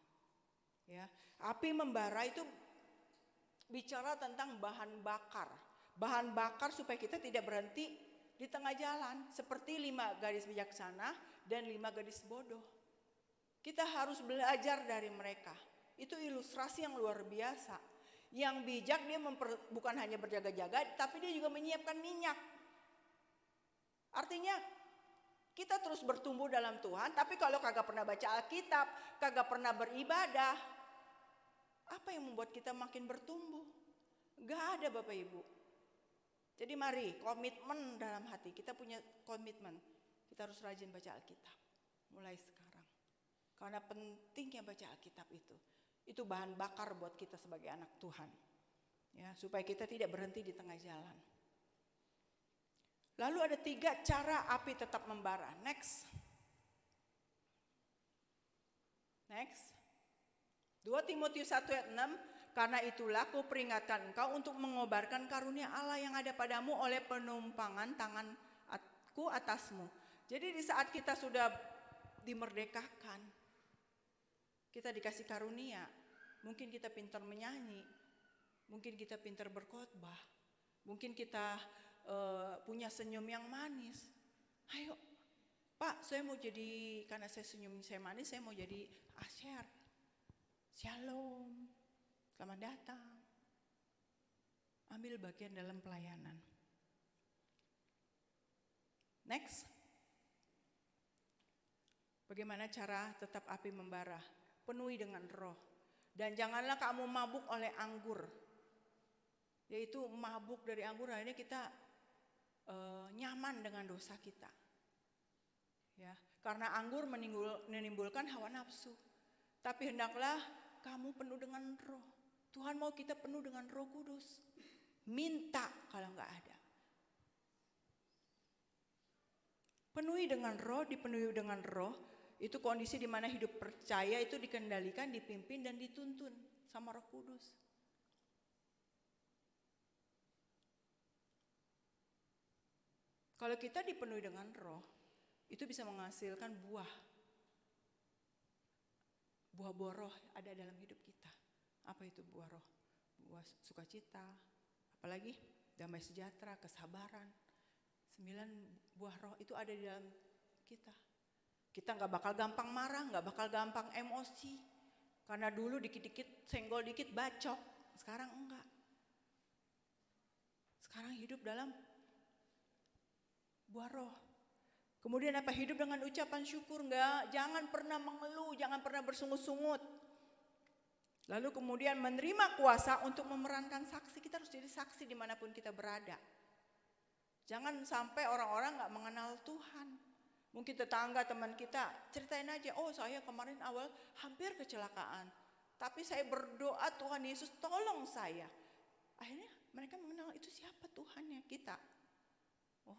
Ya, api membara itu bicara tentang bahan bakar. Bahan bakar supaya kita tidak berhenti di tengah jalan, seperti 5 gadis bijaksana dan 5 gadis bodoh. Kita harus belajar dari mereka. Itu ilustrasi yang luar biasa. Yang bijak dia bukan hanya berjaga-jaga, tapi dia juga menyiapkan minyak. Artinya kita terus bertumbuh dalam Tuhan, tapi kalau kagak pernah baca Alkitab, kagak pernah beribadah, apa yang membuat kita makin bertumbuh? Gak ada, Bapak Ibu. Jadi mari komitmen dalam hati, kita punya komitmen, kita harus rajin baca Alkitab mulai sekarang. Karena pentingnya baca Alkitab itu bahan bakar buat kita sebagai anak Tuhan. Ya, supaya kita tidak berhenti di tengah jalan. Lalu ada 3 cara api tetap membara. Next. 2 Timotius 1 ayat 6. Karena itulah kuperingatkan engkau untuk mengobarkan karunia Allah yang ada padamu oleh penumpangan tanganku atasmu. Jadi di saat kita sudah dimerdekakan, kita dikasih karunia, mungkin kita pintar menyanyi, mungkin kita pintar berkhotbah, mungkin kita punya senyum yang manis. Ayo, Pak, saya mau jadi, karena saya senyum saya manis, saya mau jadi Asher. Shalom. Selamat datang. Ambil bagian dalam pelayanan. Next. Bagaimana cara tetap api membara? Penuhi dengan roh. Dan janganlah kamu mabuk oleh anggur. Yaitu mabuk dari anggur, akhirnya kita nyaman dengan dosa kita. Ya, karena anggur menimbulkan hawa nafsu. Tapi hendaklah kamu penuh dengan roh. Tuhan mau kita penuh dengan Roh Kudus. Minta kalau enggak ada. Penuhi dengan roh, dipenuhi dengan roh, itu kondisi di mana hidup percaya itu dikendalikan, dipimpin dan dituntun sama Roh Kudus. Kalau kita dipenuhi dengan roh, itu bisa menghasilkan buah-buah roh ada dalam hidup kita. Apa itu buah roh? Buah sukacita, apalagi damai sejahtera, kesabaran. 9 buah roh itu ada di dalam kita. Kita nggak bakal gampang marah, nggak bakal gampang emosi. Karena dulu dikit-dikit, senggol dikit bacok. Sekarang enggak. Sekarang hidup dalam buah roh. Kemudian apa? Hidup dengan ucapan syukur, enggak. Jangan pernah mengeluh, jangan pernah bersungut-sungut. Lalu kemudian menerima kuasa untuk memerankan saksi. Kita harus jadi saksi dimanapun kita berada. Jangan sampai orang-orang gak mengenal Tuhan. Mungkin tetangga teman kita ceritain aja, oh saya kemarin awal hampir kecelakaan. Tapi saya berdoa Tuhan Yesus tolong saya. Akhirnya mereka mengenal itu siapa Tuhannya kita. Oh.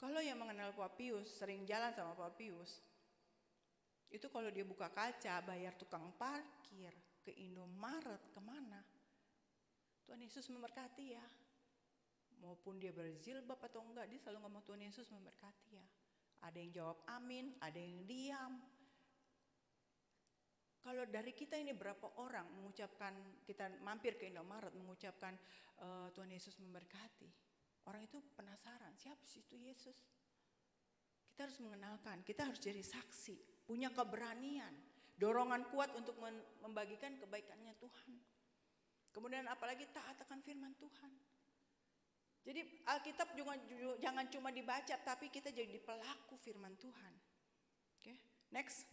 Kalau yang mengenal Pak Pius, sering jalan sama Pak Pius. Itu kalau dia buka kaca, bayar tukang parkir, ke Indomaret, kemana. Tuhan Yesus memberkati ya. Maupun dia berzilbab atau enggak, dia selalu ngomong Tuhan Yesus memberkati ya. Ada yang jawab amin, ada yang diam. Kalau dari kita ini berapa orang mengucapkan, kita mampir ke Indomaret mengucapkan Tuhan Yesus memberkati. Orang itu penasaran, siapa sih itu Yesus? Kita harus mengenalkan, kita harus jadi saksi, punya keberanian, dorongan kuat untuk membagikan kebaikannya Tuhan. Kemudian apalagi taat akan firman Tuhan. Jadi Alkitab juga jangan cuma dibaca, tapi kita jadi pelaku firman Tuhan. Oke, next.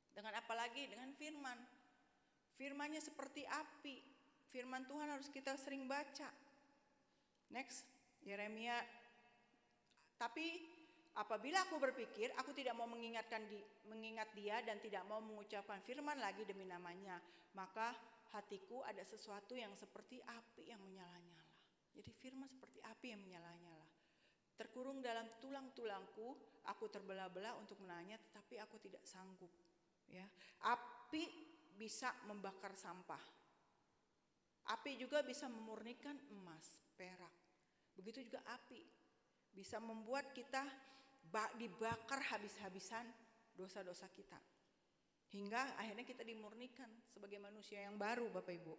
Dengan apa lagi? Dengan firman. Firmannya seperti api. Firman Tuhan harus kita sering baca. Next, Yeremia. Tapi apabila aku berpikir, aku tidak mau mengingat dia dan tidak mau mengucapkan firman lagi demi namanya, maka hatiku ada sesuatu yang seperti api yang menyala-nyala. Jadi firman seperti api yang menyala-nyala. Terkurung dalam tulang-tulangku, aku terbelah-belah untuk menanya, tetapi aku tidak sanggup. Ya, api bisa membakar sampah. Api juga bisa memurnikan emas, perak. Begitu juga api bisa membuat kita dibakar habis-habisan dosa-dosa kita. Hingga akhirnya kita dimurnikan sebagai manusia yang baru, Bapak Ibu.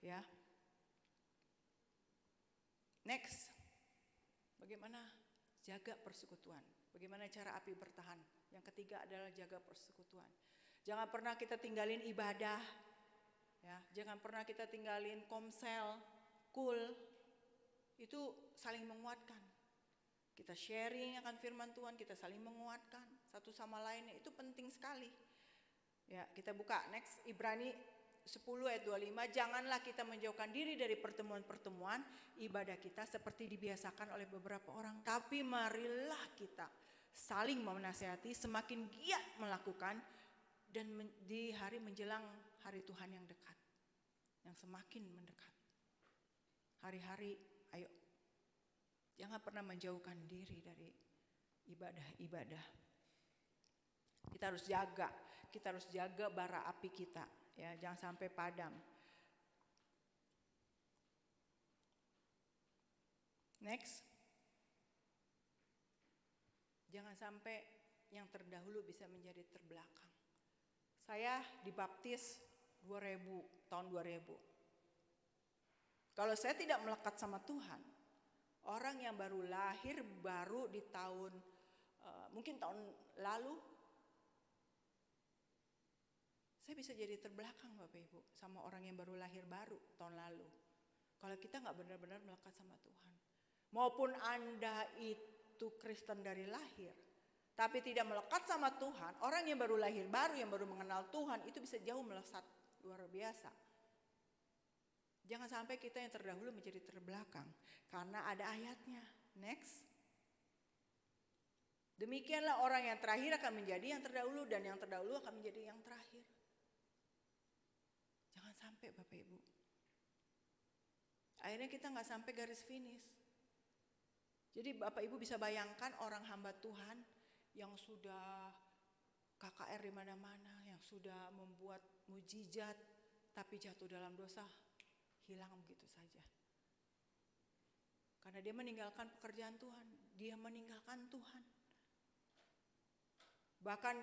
Ya. Next. Bagaimana jaga persekutuan? Bagaimana cara api bertahan? Yang ketiga adalah jaga persekutuan. Jangan pernah kita tinggalin ibadah. Ya, jangan pernah kita tinggalin komsel, kul. Itu saling menguatkan. Kita sharing akan firman Tuhan, kita saling menguatkan satu sama lainnya. Itu penting sekali. Ya, kita buka next Ibrani 10 ayat 25. Janganlah kita menjauhkan diri dari pertemuan-pertemuan ibadah kita seperti dibiasakan oleh beberapa orang, tapi marilah kita saling menasihati, semakin giat melakukan, dan di hari menjelang hari Tuhan yang dekat, yang semakin mendekat. Hari-hari, ayo, jangan pernah menjauhkan diri dari ibadah-ibadah. Kita harus jaga bara api kita, ya, jangan sampai padam. Next, jangan sampai yang terdahulu bisa menjadi terbelakang. Saya dibaptis tahun 2000. Kalau saya tidak melekat sama Tuhan, orang yang baru lahir baru di tahun mungkin tahun lalu, saya bisa jadi terbelakang Bapak Ibu sama orang yang baru lahir baru tahun lalu. Kalau kita nggak benar-benar melekat sama Tuhan, maupun Anda itu Kristen dari lahir, tapi tidak melekat sama Tuhan, orang yang baru lahir baru, yang baru mengenal Tuhan, itu bisa jauh melesat luar biasa. Jangan sampai kita yang terdahulu menjadi terbelakang, karena ada ayatnya. Next. Demikianlah orang yang terakhir akan menjadi yang terdahulu, dan yang terdahulu akan menjadi yang terakhir. Jangan sampai Bapak Ibu. Akhirnya kita nggak sampai garis finish. Jadi Bapak Ibu bisa bayangkan orang hamba Tuhan yang sudah KKR di mana-mana, yang sudah membuat mujizat, tapi jatuh dalam dosa, hilang begitu saja. Karena dia meninggalkan pekerjaan Tuhan, dia meninggalkan Tuhan. Bahkan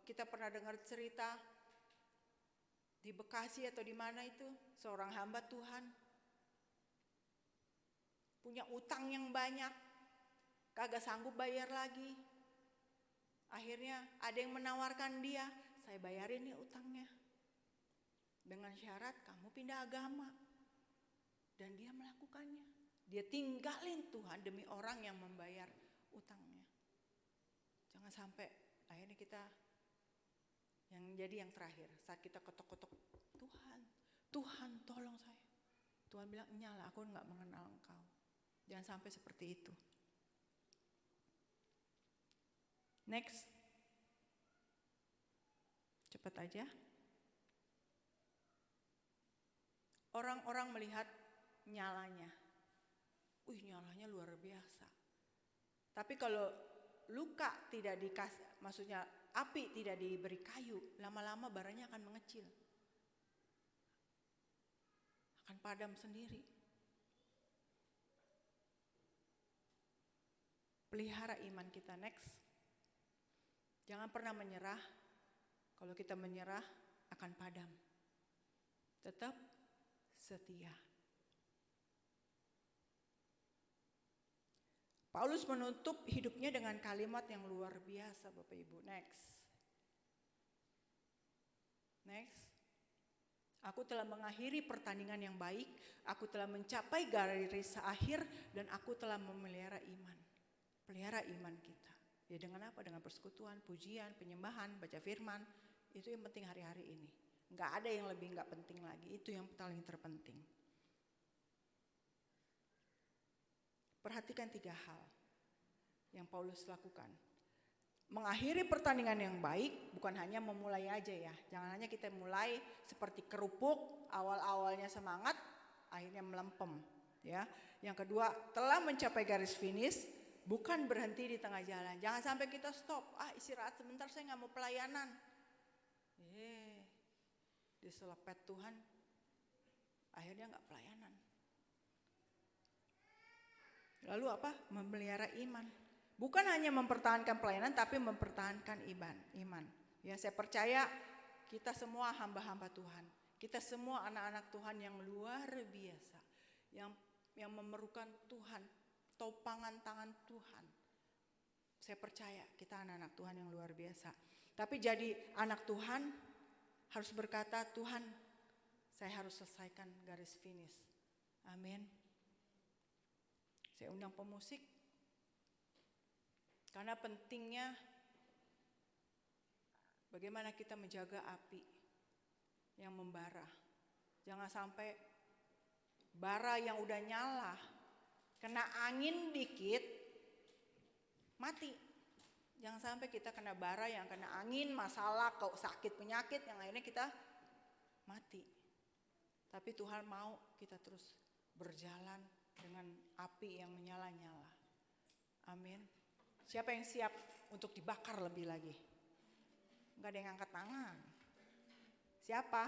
kita pernah dengar cerita di Bekasi atau di mana itu, seorang hamba Tuhan punya utang yang banyak, kagak sanggup bayar lagi. Akhirnya ada yang menawarkan dia, saya bayarin nih utangnya. Dengan syarat kamu pindah agama. Dan dia melakukannya. Dia tinggalin Tuhan demi orang yang membayar utangnya. Jangan sampai akhirnya kita yang terakhir saat kita ketok-ketok, Tuhan tolong saya. Tuhan bilang, nyala, aku gak mengenal engkau. Jangan sampai seperti itu. Next. Cepat aja. Orang-orang melihat nyalanya. Nyalanya luar biasa. Tapi kalau luka tidak dikasih, maksudnya api tidak diberi kayu, lama-lama baranya akan mengecil. Akan padam sendiri. Pelihara iman kita. Next. Jangan pernah menyerah. Kalau kita menyerah akan padam. Tetap setia. Paulus menutup hidupnya dengan kalimat yang luar biasa, Bapak Ibu. Next. Aku telah mengakhiri pertandingan yang baik, aku telah mencapai garis akhir, dan aku telah memelihara iman. Pelihara iman kita. Ya dengan apa? Dengan persekutuan, pujian, penyembahan, baca firman. Itu yang penting hari-hari ini. Gak ada yang lebih gak penting lagi. Itu yang paling terpenting. Perhatikan 3 hal yang Paulus lakukan. Mengakhiri pertandingan yang baik bukan hanya memulai aja ya. Jangan hanya kita mulai seperti kerupuk, awal-awalnya semangat, akhirnya melempem. Ya. Yang kedua, telah mencapai garis finish, bukan berhenti di tengah jalan. Jangan sampai kita stop. Istirahat sebentar, saya gak mau pelayanan. Diselepet Tuhan, akhirnya gak pelayanan. Lalu apa? Memelihara iman. Bukan hanya mempertahankan pelayanan, tapi mempertahankan iman. Ya, saya percaya kita semua hamba-hamba Tuhan. Kita semua anak-anak Tuhan yang luar biasa. Yang memerlukan Tuhan, topangan tangan Tuhan. Saya percaya kita anak-anak Tuhan yang luar biasa. Tapi jadi anak Tuhan harus berkata, Tuhan, saya harus selesaikan garis finish. Amin. Saya undang pemusik. Karena pentingnya bagaimana kita menjaga api yang membara. Jangan sampai bara yang udah nyala, kena angin dikit, mati. Jangan sampai kita kena bara yang kena angin, masalah, sakit, penyakit, yang akhirnya kita mati. Tapi Tuhan mau kita terus berjalan dengan api yang menyala-nyala. Amin. Siapa yang siap untuk dibakar lebih lagi? Enggak ada yang angkat tangan. Siapa?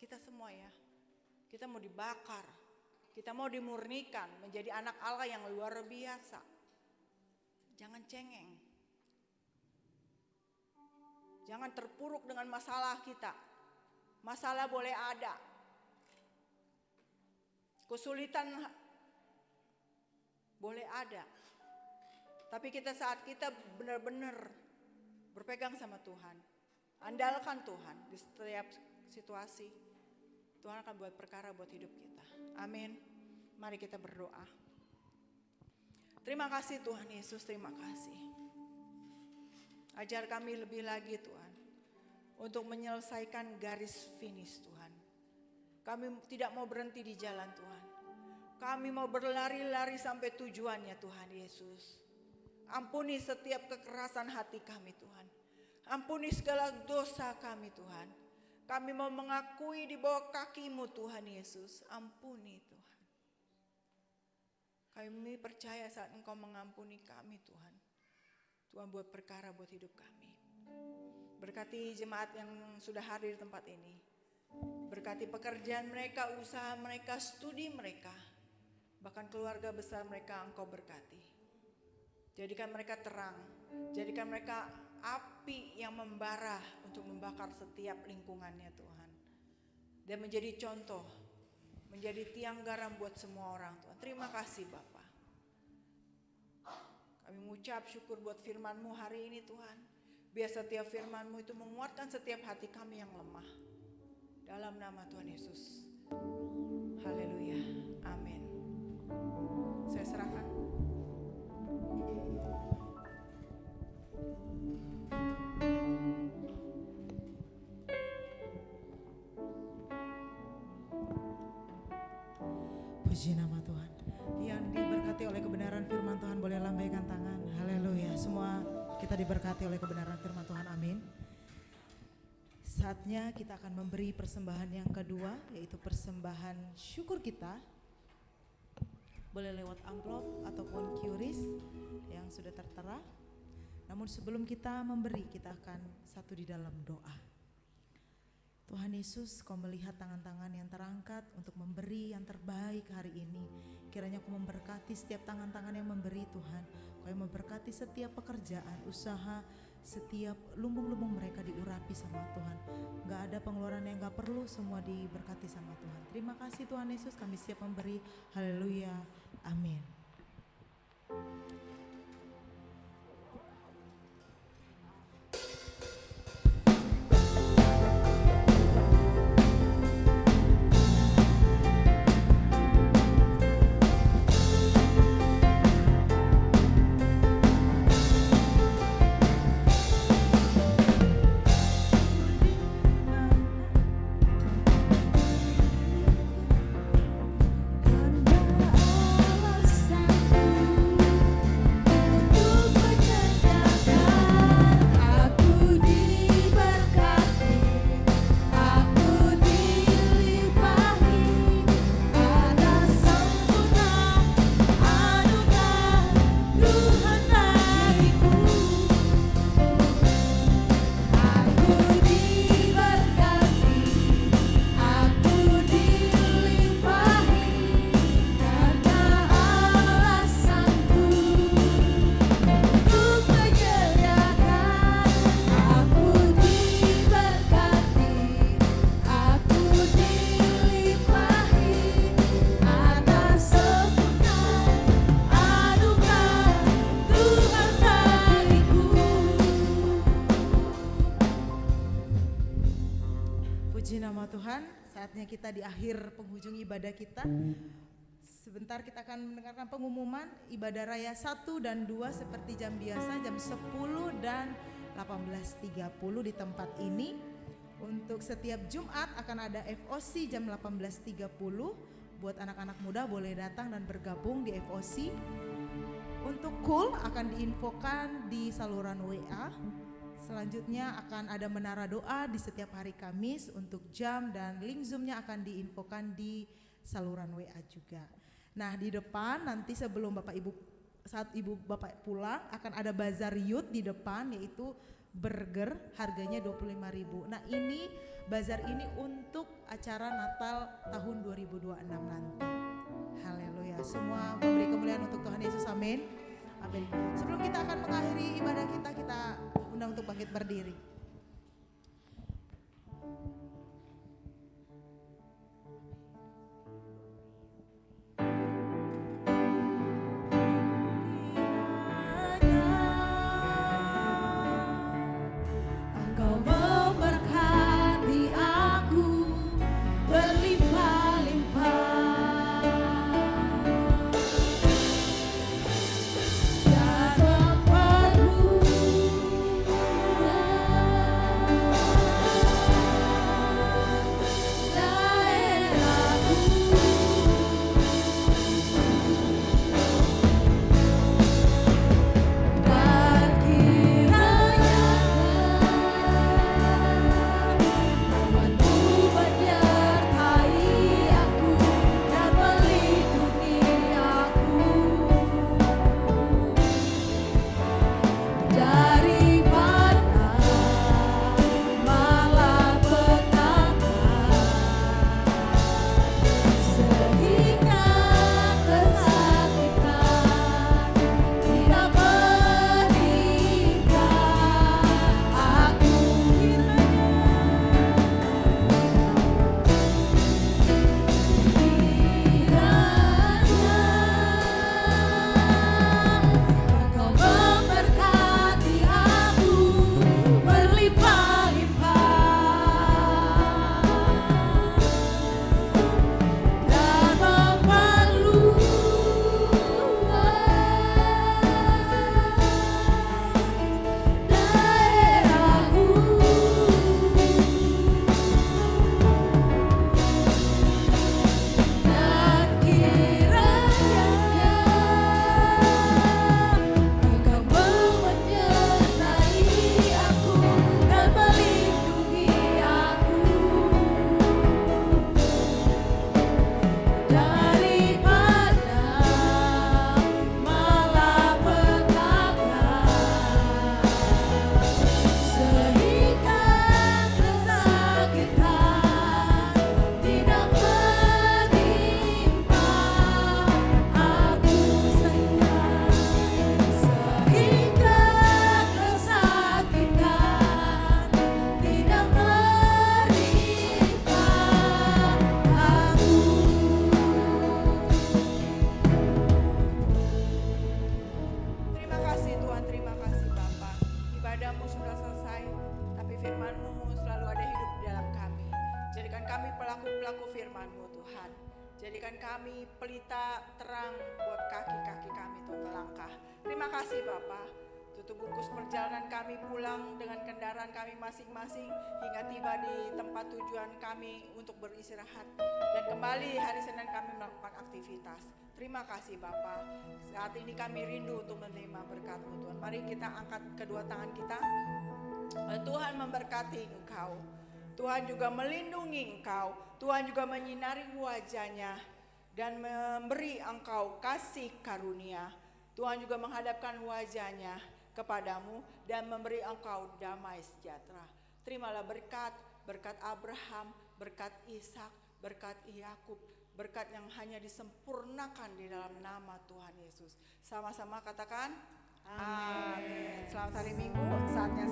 Kita semua ya. Kita mau dibakar. Kita mau dimurnikan menjadi anak Allah yang luar biasa. Jangan cengeng. Jangan terpuruk dengan masalah kita. Masalah boleh ada. Kesulitan boleh ada. Tapi saat kita benar-benar berpegang sama Tuhan, andalkan Tuhan di setiap situasi, Tuhan akan buat perkara buat hidup kita. Amin. Mari kita berdoa. Terima kasih Tuhan Yesus, terima kasih. Ajar kami lebih lagi Tuhan, untuk menyelesaikan garis finish Tuhan. Kami tidak mau berhenti di jalan Tuhan. Kami mau berlari-lari sampai tujuannya Tuhan Yesus. Ampuni setiap kekerasan hati kami Tuhan. Ampuni segala dosa kami Tuhan. Kami mau mengakui di bawah kaki-Mu Tuhan Yesus. Ampuni Tuhan. Kami percaya saat Engkau mengampuni kami Tuhan. Tuhan buat perkara buat hidup kami. Berkati jemaat yang sudah hadir di tempat ini. Berkati pekerjaan mereka, usaha mereka, studi mereka. Bahkan keluarga besar mereka Engkau berkati. Jadikan mereka terang, jadikan mereka api yang membara untuk membakar setiap lingkungannya Tuhan. Dan menjadi contoh, menjadi tiang garam buat semua orang Tuhan. Terima kasih Bapa. Kami mengucap syukur buat firman-Mu hari ini Tuhan. Biar setiap firman-Mu itu menguatkan setiap hati kami yang lemah. Dalam nama Tuhan Yesus. Haleluya. Amin. Saya serahkan. Puji nama Tuhan. Yang diberkati oleh kebenaran firman Tuhan boleh lambaikan tangan. Haleluya. Semua kita diberkati oleh kebenaran firman Tuhan. Amin. Saatnya kita akan memberi persembahan yang kedua, yaitu persembahan syukur kita. Boleh lewat amplop ataupun QRIS yang sudah tertera. Namun sebelum kita memberi, kita akan satu di dalam doa. Tuhan Yesus, Kau melihat tangan-tangan yang terangkat untuk memberi yang terbaik hari ini. Kiranya Kau memberkati setiap tangan-tangan yang memberi Tuhan. Kau yang memberkati setiap pekerjaan, usaha, setiap lumbung-lumbung mereka diurapi sama Tuhan. Gak ada pengeluaran yang gak perlu, semua diberkati sama Tuhan. Terima kasih Tuhan Yesus, kami siap memberi. Haleluya, amin. Saatnya kita di akhir penghujung ibadah kita. Sebentar kita akan mendengarkan pengumuman ibadah raya 1 dan 2 seperti jam biasa, jam 10 dan 18.30 di tempat ini. Untuk setiap Jumat akan ada FOC jam 18.30. Buat anak-anak muda boleh datang dan bergabung di FOC. Untuk cool akan diinfokan di saluran WA. Selanjutnya akan ada menara doa di setiap hari Kamis untuk jam, dan link Zoom-nya akan diinfokan di saluran WA juga. Nah, di depan nanti sebelum Bapak Ibu, saat Ibu Bapak pulang akan ada bazar youth di depan, yaitu burger harganya 25.000. Nah, ini bazar ini untuk acara Natal tahun 2026 nanti. Haleluya. Semua memberi kemuliaan untuk Tuhan Yesus. Amin. Amin. Sebelum kita akan mengakhiri ibadah kita undang untuk bangkit berdiri. Engkau memberkati aku berlimpah-limpah. Dan mempermudah sudah selesai, tapi firman-Mu selalu ada hidup di dalam kami. Jadikan kami pelaku-pelaku firman-Mu Tuhan. Jadikan kami pelita terang buat kaki-kaki kami Tuhan melangkah. Terima kasih Bapa. Tutup bungkus perjalanan kami pulang dengan kendaraan kami masing-masing hingga tiba di tempat tujuan kami untuk beristirahat. Dan kembali hari Senin kami melakukan aktivitas. Terima kasih Bapa. Saat ini kami rindu untuk menerima berkat-Mu Tuhan. Mari kita angkat kedua tangan kita. Tuhan memberkati Engkau. Tuhan juga melindungi Engkau. Tuhan juga menyinari wajahnya dan memberi Engkau kasih karunia. Tuhan juga menghadapkan wajahnya kepadamu dan memberi Engkau damai sejahtera. Terimalah berkat, berkat Abraham, berkat Ishak, berkat Yakub, berkat yang hanya disempurnakan di dalam nama Tuhan Yesus. Sama-sama katakan amin. Selamat hari Minggu, saatnya